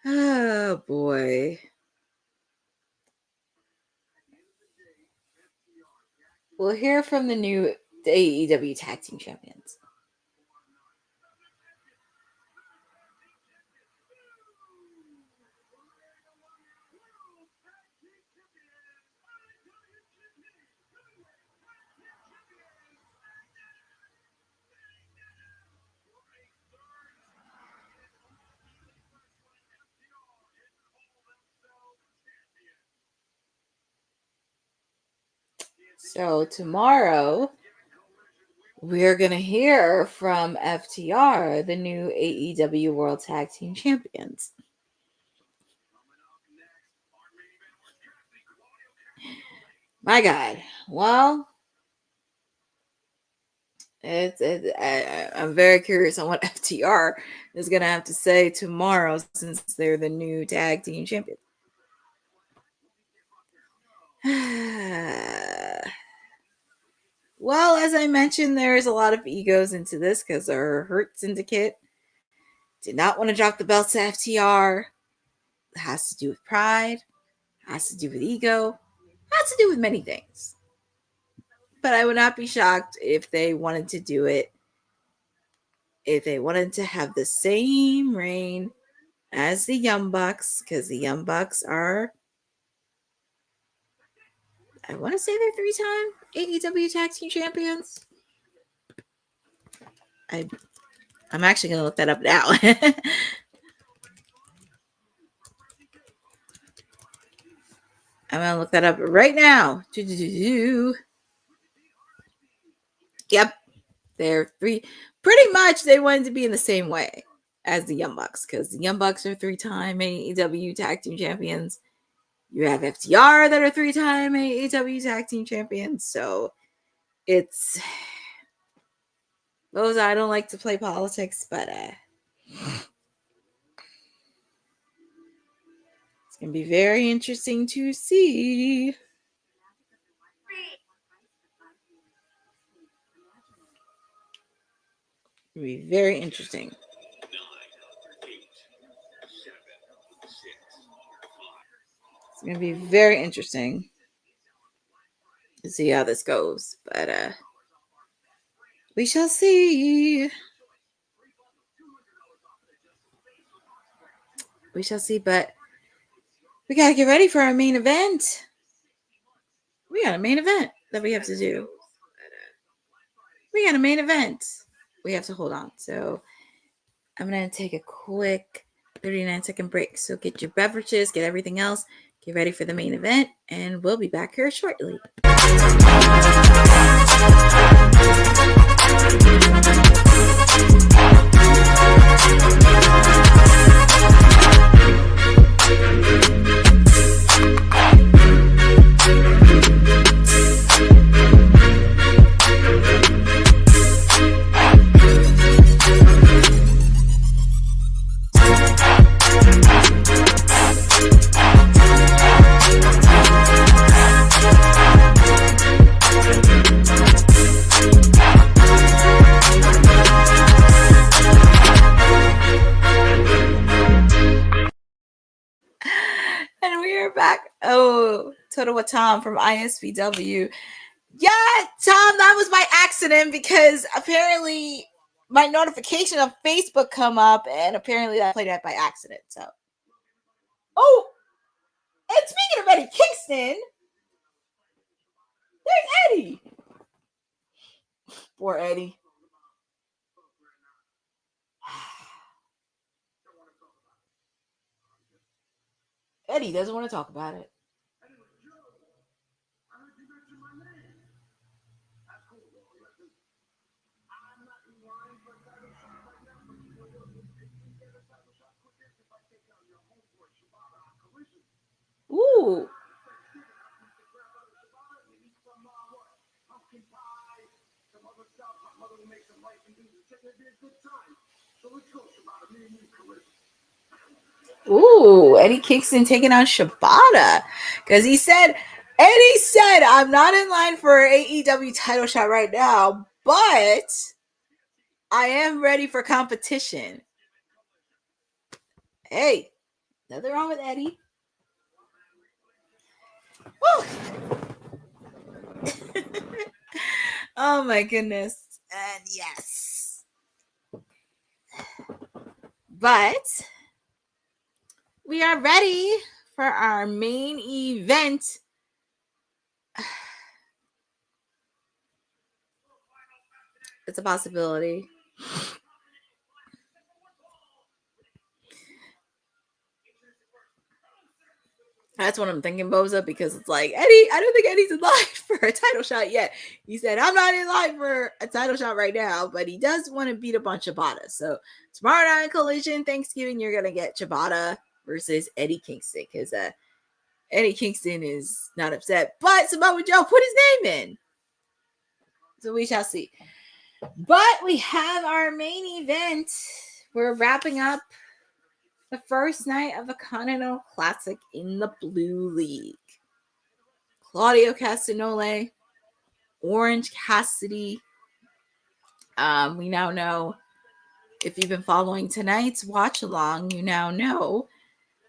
Oh boy. We'll hear from the new AEW Tag Team Champions. So tomorrow, we're going to hear from FTR, the new AEW World Tag Team Champions. My God. Well, I'm very curious on what FTR is going to have to say tomorrow since they're the new tag team champions. Well, as I mentioned, there's a lot of egos into this because our Hurt Syndicate did not want to drop the belts to FTR. It has to do with pride, has to do with ego, has to do with many things. But I would not be shocked if they wanted to do it, if they wanted to have the same reign as the Young Bucks, because the Young Bucks are, I want to say they're 3-time AEW Tag Team Champions. I'm actually going to look that up now. I'm going to look that up right now. Yep. They're 3. Pretty much they wanted to be in the same way as the Young Bucks because the Young Bucks are 3-time AEW Tag Team Champions. You have FTR that are 3-time AEW Tag Team Champions. So it's those. I don't like to play politics, but it's going to be very interesting to see. It'll be very interesting. It's going to be very interesting to see how this goes, but we shall see. We shall see, but we got to get ready for our main event. We got a main event that we have to do. We got a main event we have to hold on. So I'm going to take a quick 39-second break. So get your beverages, get everything else, get ready for the main event, and we'll be back here shortly. Back. Oh, Total Tom from ISBW. Yeah, Tom, that was by accident because apparently my notification on Facebook come up and apparently that played it by accident. So, oh, and speaking of Eddie Kingston, there's Eddie. Poor Eddie. Eddie doesn't want to talk about it. Ooh. pumpkin pie, some other stuff. My mother will make some light and things. It's gonna be a good time. So let's go, Shibata. Me and you, Carissa. Ooh, Eddie Kingston taking on Shibata. Because Eddie said, I'm not in line for an AEW title shot right now, but I am ready for competition. Hey, nothing wrong with Eddie. Oh my goodness. And yes. But we are ready for our main event. It's a possibility. That's what I'm thinking, Boza, because it's like, Eddie, I don't think Eddie's in line for a title shot yet. He said, I'm not in line for a title shot right now, but he does want to beat up on Shibata. So tomorrow night in Collision, Thanksgiving, you're going to get Shibata versus Eddie Kingston, because Eddie Kingston is not upset, but Samoa Joe put his name in. So we shall see. But we have our main event. We're wrapping up the first night of the Continental Classic in the Blue League. Claudio Castagnoli, Orange Cassidy. We now know, if you've been following tonight's watch along, you now know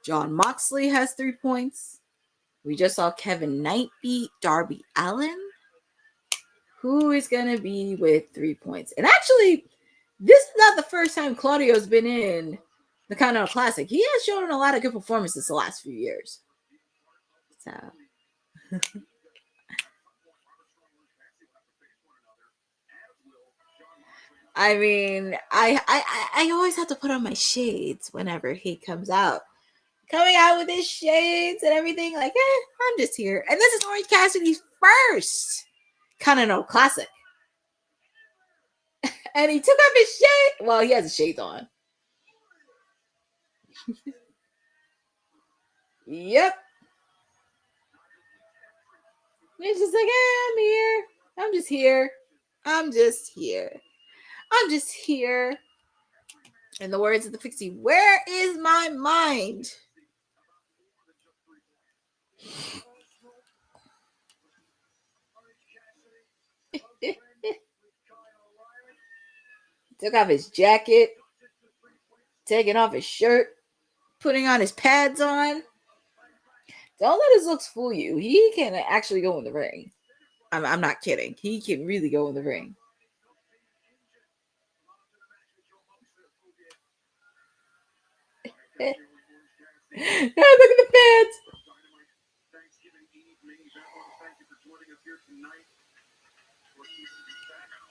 John Moxley has 3 points. We just saw Kevin Knight beat Darby Allin. Who is going to be with 3 points? And actually, this is not the first time Claudio's been in the Continental Classic. He has shown a lot of good performances the last few years. So, I mean, I always have to put on my shades whenever he comes out. Coming out with his shades and everything, like, I'm just here. And this is Orange Cassidy's first Continental Classic. And he took off his shade. Well, he has his shades on. Yep. He's just like, I'm here. I'm just here. I'm just here. I'm just here. In the words of the Pixie, where is my mind? Took off his jacket, taking off his shirt, putting on his pads on. Don't let his looks fool you. He can actually go in the ring. I'm not kidding. He can really go in the ring. Look at the pads.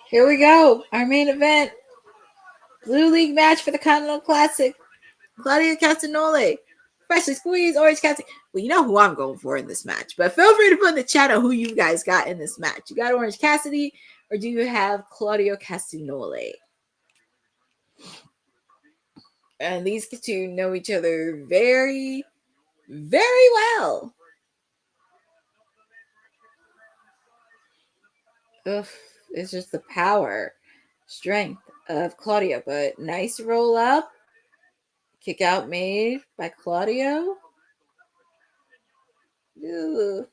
Here we go. Our main event. Blue League match for the Continental Classic. Claudio Castagnoli. Freshly squeezed Orange Cassidy. Well, you know who I'm going for in this match. But feel free to put in the chat who you guys got in this match. You got Orange Cassidy, or do you have Claudio Castagnoli? And these two know each other very, very well. Oof, it's just the power, strength of Claudio. But nice roll up. Kick out made by Claudio. Ew.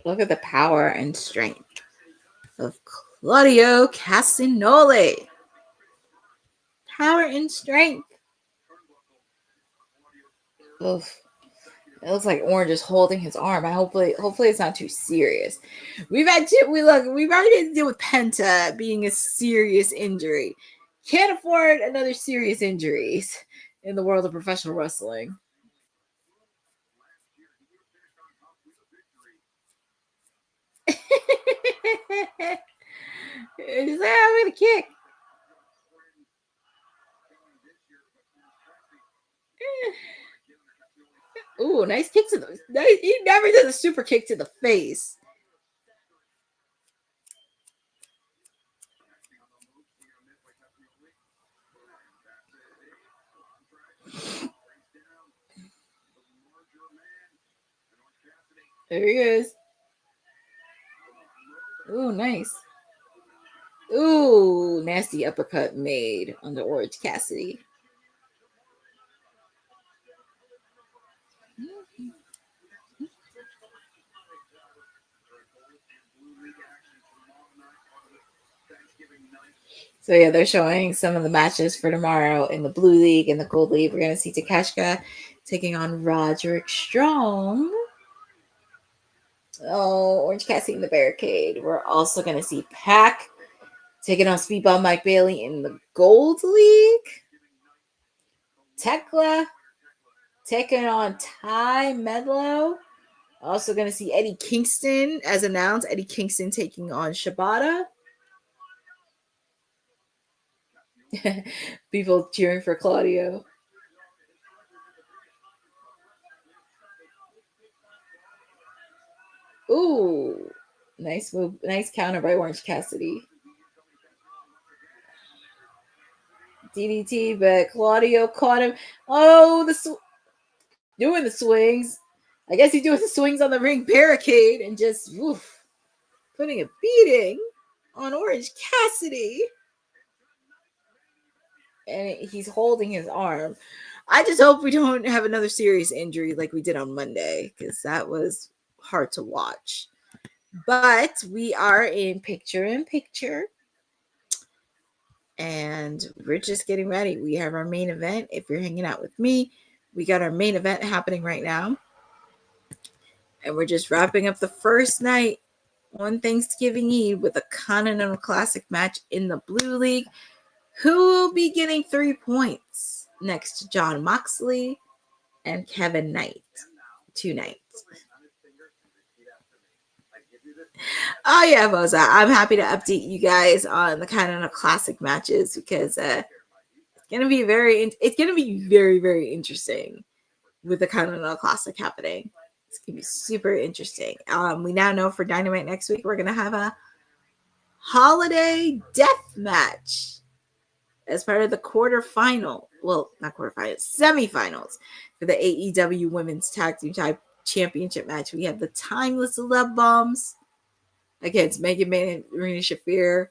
Look at the power and strength of Claudio Castagnoli. Power and strength. Oof. It looks like Orange is holding his arm. Hopefully it's not too serious. We've already had to deal with Penta being a serious injury. Can't afford another serious injuries in the world of professional wrestling. He's like, I'm gonna kick. Ooh, nice kick to the. He never does a super kick to the face. There he is. Ooh, nice. Ooh, nasty uppercut made on the Orange Cassidy. So yeah, they're showing some of the matches for tomorrow in the Blue League and the Gold League. We're gonna see Takeshita taking on Roderick Strong. Oh, Orange Cassidy in the barricade. We're also gonna see Pac taking on Speedball Mike Bailey in the Gold League. Tekla taking on Ty Medlow. Also gonna see Eddie Kingston as announced. Eddie Kingston taking on Shibata. People cheering for Claudio. Ooh, nice move. Nice counter by Orange Cassidy. DDT, but Claudio caught him. Oh, doing the swings. I guess he's doing the swings on the ring barricade and just putting a beating on Orange Cassidy. And he's holding his arm. I just hope we don't have another serious injury like we did on Monday, because that was hard to watch. But we are in picture, and we're just getting ready. We have our main event. If you're hanging out with me, we got our main event happening right now, and we're just wrapping up the first night on Thanksgiving Eve with a Continental Classic match in the Blue League. Who will be getting 3 points next to John Moxley and Kevin Knight? 2 nights. Oh yeah, Boza. I'm happy to update you guys on the Continental Classic matches, because it's gonna be very, very interesting with the Continental Classic happening. It's gonna be super interesting. We now know for Dynamite next week we're gonna have a holiday death match as part of the quarterfinal. Well, not quarterfinals, semifinals for the AEW Women's Tag Team Championship match. We have the Timeless Love Bombs against Megan Man and Rina Shafir.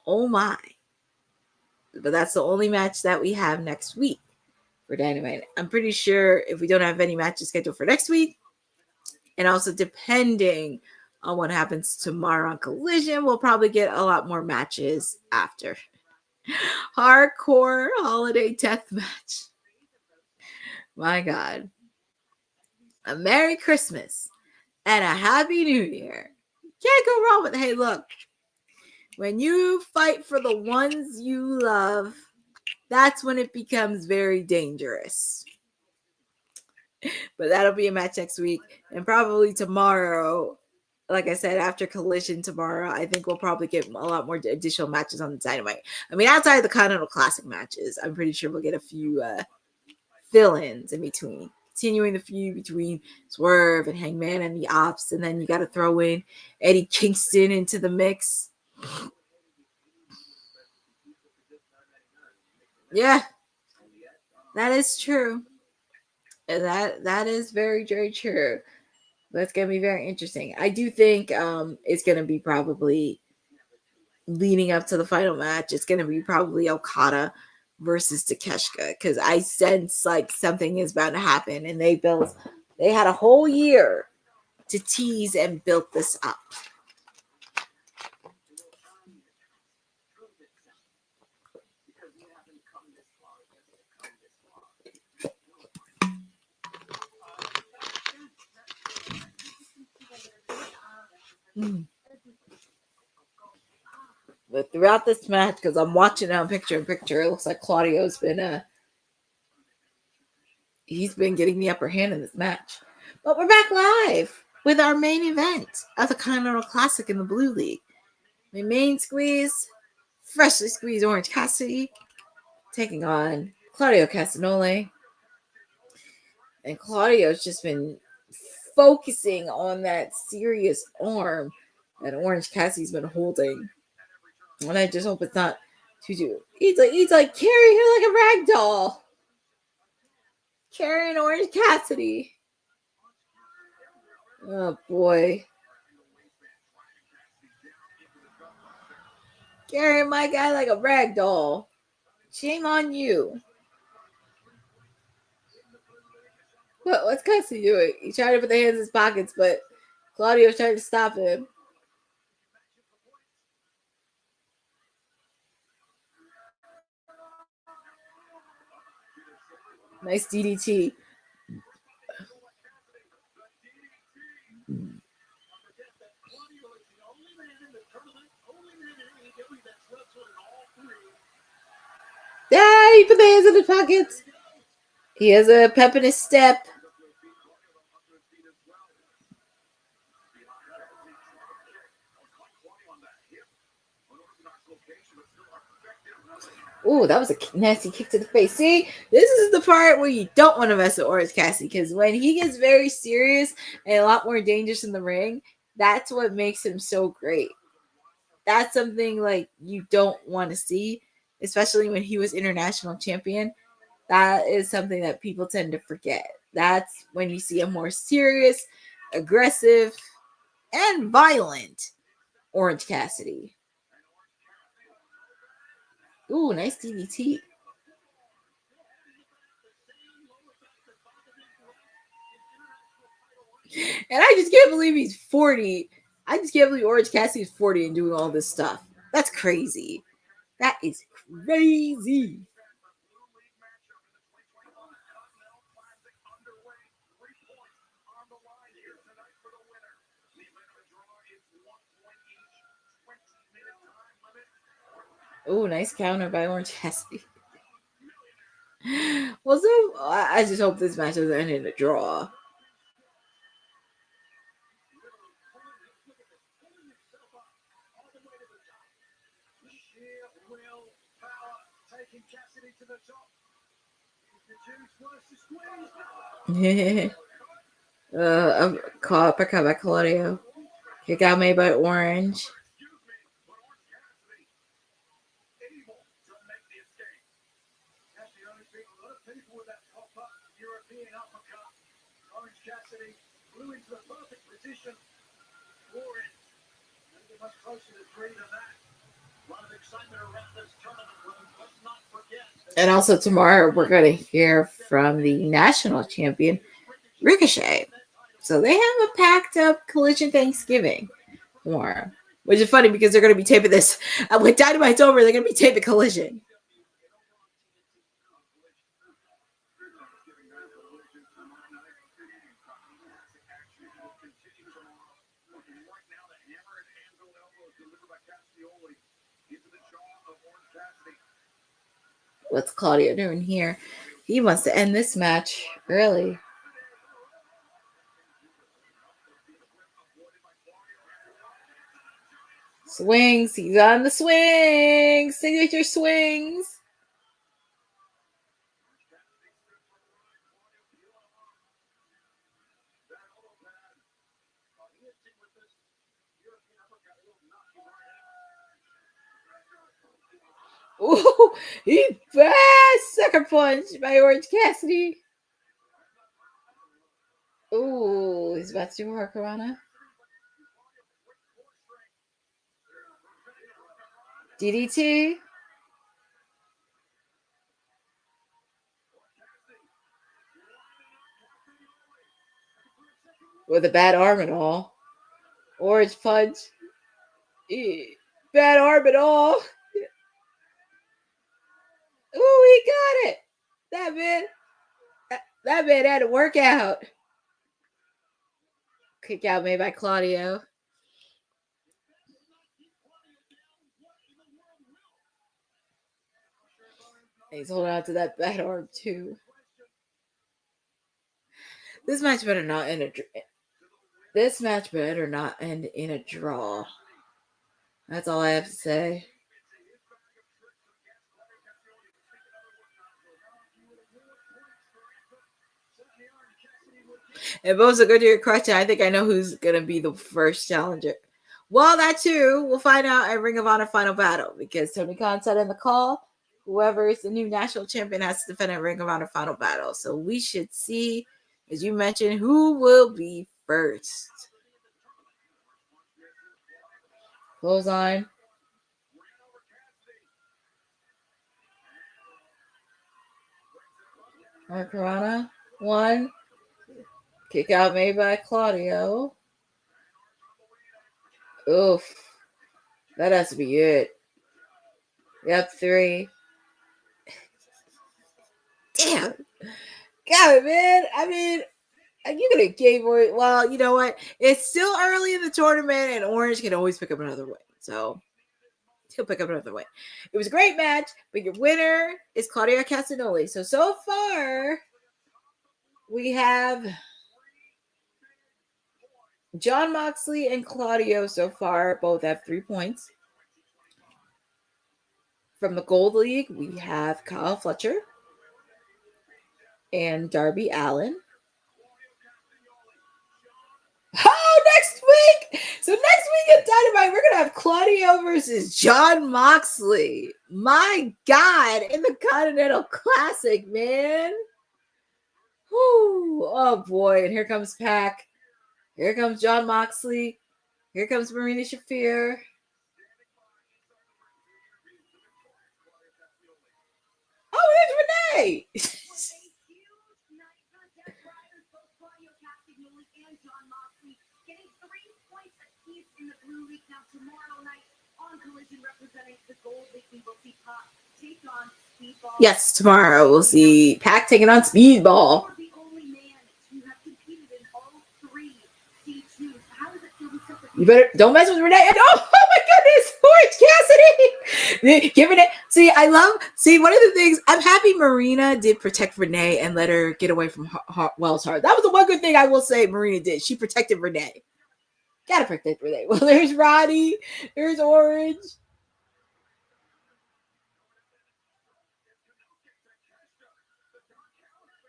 Oh my. But that's the only match that we have next week for Dynamite. I'm pretty sure if we don't have any matches scheduled for next week, and also depending on what happens tomorrow on Collision, we'll probably get a lot more matches after. Hardcore holiday death match. My God. A Merry Christmas and a Happy New Year. Can't go wrong with, hey, look, when you fight for the ones you love, that's when it becomes very dangerous. But that'll be a match next week, and probably tomorrow. Like I said, after Collision tomorrow, I think we'll probably get a lot more additional matches on the Dynamite. I mean, outside of the Continental Classic matches, I'm pretty sure we'll get a few fill-ins in between. Continuing the feud between Swerve and Hangman and the Ops, and then you got to throw in Eddie Kingston into the mix. Yeah, that is true. That is very, very true. That's going to be very interesting. I do think it's going to be probably leading up to the final match. It's going to be probably Okada versus Takeshita, because I sense like something is about to happen, and they had a whole year to tease and build this up. But throughout this match, because I'm watching it on picture in picture, it looks like Claudio's been he's been getting the upper hand in this match. But we're back live with our main event of the Continental Classic in the Blue League. My main squeeze, freshly squeezed Orange Cassidy, taking on Claudio Castagnoli. And Claudio's just been focusing on that serious arm that Orange Cassidy's been holding. And I just hope it's not too. He's like carrying her like a rag doll. Carrying Orange Cassidy. Oh boy. Carrying my guy like a rag doll. Shame on you. What's Cassidy doing? He's trying to put the hands in his pockets, but Claudio's trying to stop him. Nice DDT. Yeah, he put the hands in his pockets. He has a pep in his step. Ooh, that was a nasty kick to the face. See, this is the part where you don't want to mess with Orange Cassidy, because when he gets very serious and a lot more dangerous in the ring, that's what makes him so great. That's something like you don't want to see, especially when he was international champion. That is something that people tend to forget. That's when you see a more serious, aggressive, and violent Orange Cassidy. Ooh, nice DDT. And I just can't believe he's 40. I just can't believe Orange Cassidy is 40 and doing all this stuff. That's crazy. That is crazy. Oh, nice counter by Orange Cassidy. Well, so I just hope this match doesn't end in a draw. I'm caught by Claudio. Kick out made by Orange. And also tomorrow we're going to hear from the national champion, Ricochet. So they have a packed up Collision Thanksgiving tomorrow, which is funny because they're going to be taping this. When Dynamite's over, they're going to be taping Collision. What's Claudio doing here? He wants to end this match early. Swings. He's on the swings. Signature swings. Ooh, he bad sucker punch by Orange Cassidy. Ooh, he's about to do Hurricanrana. DDT. With a bad arm and all. Orange punch. Bad arm and all. Ooh, he got it. That man had to work out. Kick out made by Claudio. He's holding on to that bad arm too. This match better not end in a draw. That's all I have to say. And Bo's a good to your question. I think I know who's gonna be the first challenger. Well, that too, we'll find out at Ring of Honor Final Battle because Tony Khan said in the call, whoever is the new national champion has to defend at Ring of Honor Final Battle. So we should see, as you mentioned, who will be first. Close on. Corona. 1. Kick out made by Claudio. Oof. That has to be it. Yep, 3. Damn. God, man. I mean, you're going to game away. Well, you know what? It's still early in the tournament, and Orange can always pick up another win. So he'll pick up another win. It was a great match, but your winner is Claudio Castagnoli. So far, we have Jon Moxley and Claudio so far both have 3 points. From the Gold League, we have Kyle Fletcher and Darby Allin. Oh, next week! So next week at Dynamite, we're going to have Claudio versus Jon Moxley. My God, in the Continental Classic, man. Whew. Oh, boy. And here comes Pac. Here comes Jon Moxley. Here comes Marina Shafir. Oh, there's Renee. Yes, tomorrow we'll see Pac taking on Speedball. You better don't mess with Renee. Oh my goodness, Orange Cassidy giving it. See, one of the things I'm happy Marina did protect Renee and let her get away from Wells Hard. That was the one good thing I will say Marina did. She protected Renee. Gotta protect Renee. Well, there's Roddy. There's Orange.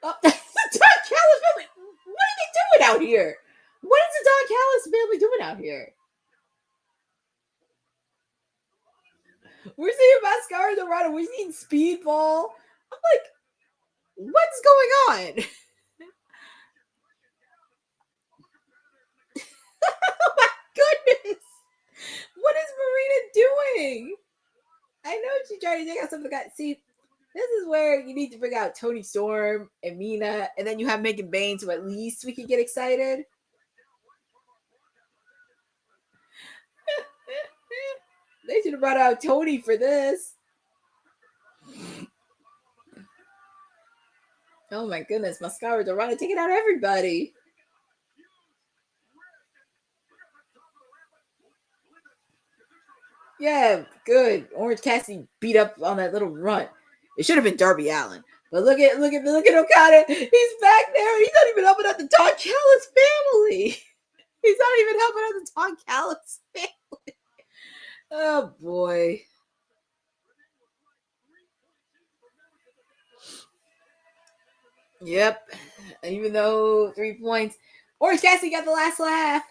Oh, that's the Don Callis family. What are they doing out here? What is the Don Callis family doing out here? We're seeing Mascara, Dorada. We're seeing Speedball. I'm like, what's going on? Oh my goodness. What is Marina doing? I know she tried to take out some of the guys. See, this is where you need to bring out Tony Storm and Mina, and then you have Megan Bain, so at least we can get excited. They should have brought out Tony for this. Oh my goodness, Mascara, Dorada taking out everybody. Yeah, good. Orange Cassidy beat up on that little runt. It should have been Darby Allin. But look at Okada. He's back there. He's not even helping out the Don Callis family. He's not even helping out the Don Callis family. Oh boy. Yep. Even though 3 points. Orange Cassidy got the last laugh.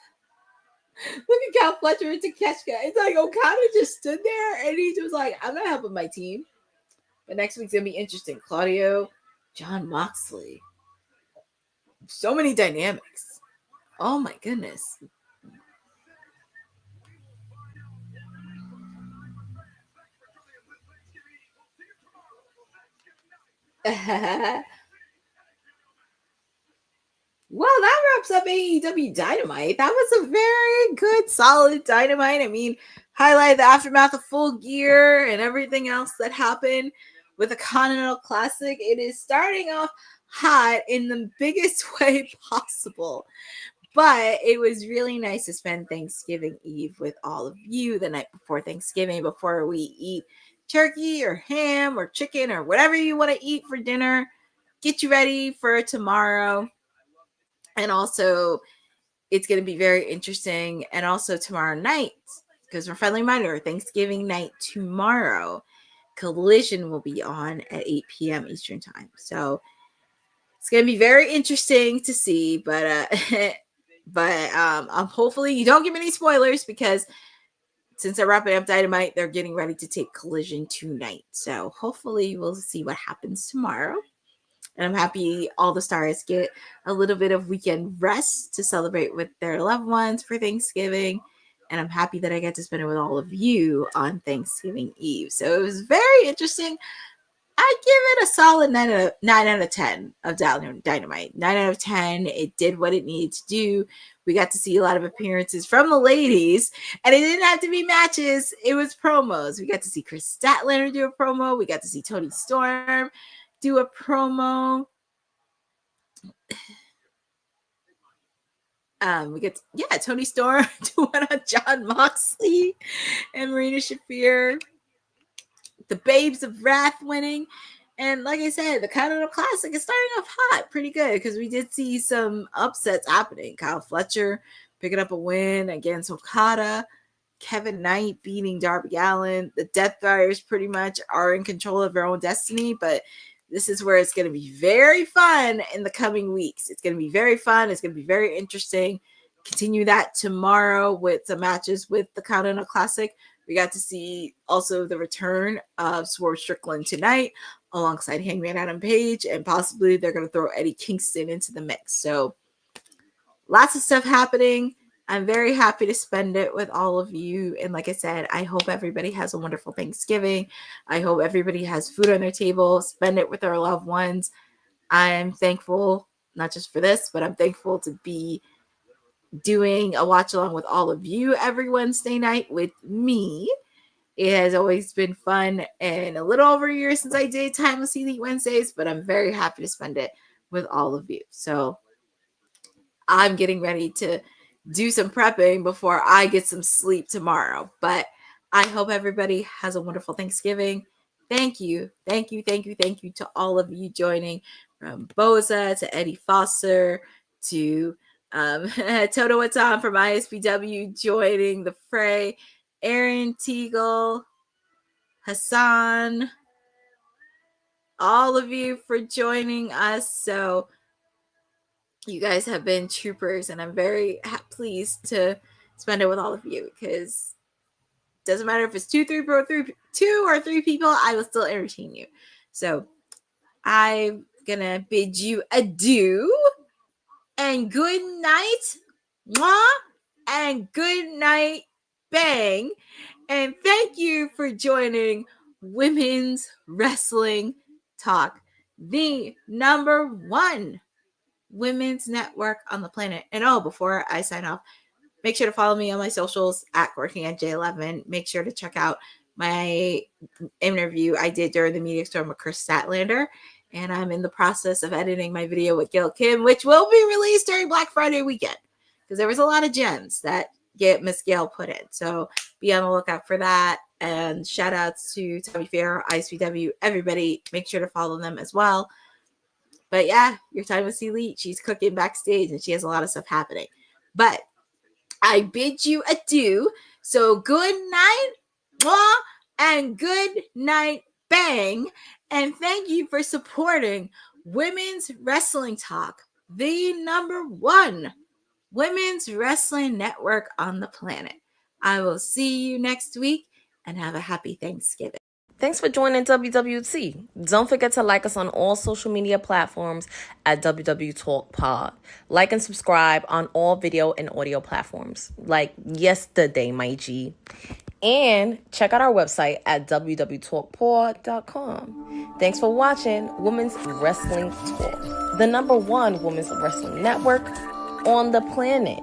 Look at Cal Fletcher and Takeshka. It's like Okada just stood there and he was like, I'm not helping my team. But next week's going to be interesting. Claudio, Jon Moxley. So many dynamics. Oh my goodness. Well, that wraps up AEW Dynamite. That was a very good, solid Dynamite. I mean, highlight the aftermath of Full Gear and everything else that happened with the Continental Classic. It is starting off hot in the biggest way possible. But it was really nice to spend Thanksgiving Eve with all of you the night before Thanksgiving, before we eat turkey or ham or chicken or whatever you want to eat for dinner. Get you ready for tomorrow. And also, it's going to be very interesting. And also tomorrow night, because we're friendly reminder, Thanksgiving night tomorrow, Collision will be on at 8 p.m. Eastern time. So It's gonna be very interesting to see, but hopefully you don't give me any spoilers, because since they're wrapping up Dynamite, they're getting ready to take Collision tonight. So hopefully we'll see what happens tomorrow. And I'm happy all the stars get a little bit of weekend rest to celebrate with their loved ones for Thanksgiving. And I'm happy that I get to spend it with all of you on Thanksgiving Eve. So it was very interesting. I give it a solid 9 out of 10 of Dynamite. 9 out of 10. It did what it needed to do. We got to see a lot of appearances from the ladies, and it didn't have to be matches. It was promos. We got to see Chris Statlander do a promo. We got to see Toni Storm do a promo. We get Toni Storm do one on Jon Moxley and Marina Shafir. The Babes of Wrath winning. And like I said, the Continental Classic is starting off hot pretty good, because we did see some upsets happening. Kyle Fletcher picking up a win against Okada. Kevin Knight beating Darby Allin. The Deathfires pretty much are in control of their own destiny, but this is where it's going to be very fun in the coming weeks. It's going to be very fun. It's going to be very interesting. Continue that tomorrow with some matches with the Continental Classic. We got to see also the return of Swerve Strickland tonight alongside Hangman Adam Page, and possibly they're going to throw Eddie Kingston into the mix. So lots of stuff happening. I'm very happy to spend it with all of you. And like I said, I hope everybody has a wonderful Thanksgiving. I hope everybody has food on their table. Spend it with their loved ones. I'm thankful, not just for this, but I'm thankful to be doing a watch along with all of you every Wednesday night with me. It has always been fun, and a little over a year since I did Timeless Elite Wednesdays, but I'm very happy to spend it with all of you. So I'm getting ready to do some prepping before I get some sleep tomorrow, but I hope everybody has a wonderful Thanksgiving. Thank you to all of you joining, from Boza to Eddie Foster to Toto Watan from ISPW joining the fray, Aaron Teagle, Hassan, all of you for joining us. So you guys have been troopers, and I'm very pleased to spend it with all of you, because it doesn't matter if it's two or three people, I will still entertain you. So I'm gonna bid you adieu. And good night, mwah, and good night, bang. And thank you for joining Women's Wrestling Talk, the #1 women's network on the planet. And before I sign off, make sure to follow me on my socials at Courtney at J11. Make sure to check out my interview I did during the media storm with Chris Statlander. And I'm in the process of editing my video with Gail Kim, which will be released during Black Friday weekend, because there was a lot of gems that Miss Gail put in. So be on the lookout for that. And shout outs to Tommy Pharaoh, ISPW, everybody. Make sure to follow them as well. But yeah, your time with Elite. She's cooking backstage, and she has a lot of stuff happening. But I bid you adieu. So good night, mwah, and good night, bang. And thank you for supporting Women's Wrestling Talk, the #1 women's wrestling network on the planet. I will see you next week, and have a happy Thanksgiving. Thanks for joining WWT. Don't forget to like us on all social media platforms at WW Talk Pod. Like and subscribe on all video and audio platforms, like yesterday, my G. And check out our website at www.talkpod.com. Thanks for watching Women's Wrestling Talk, the #1 women's wrestling network on the planet.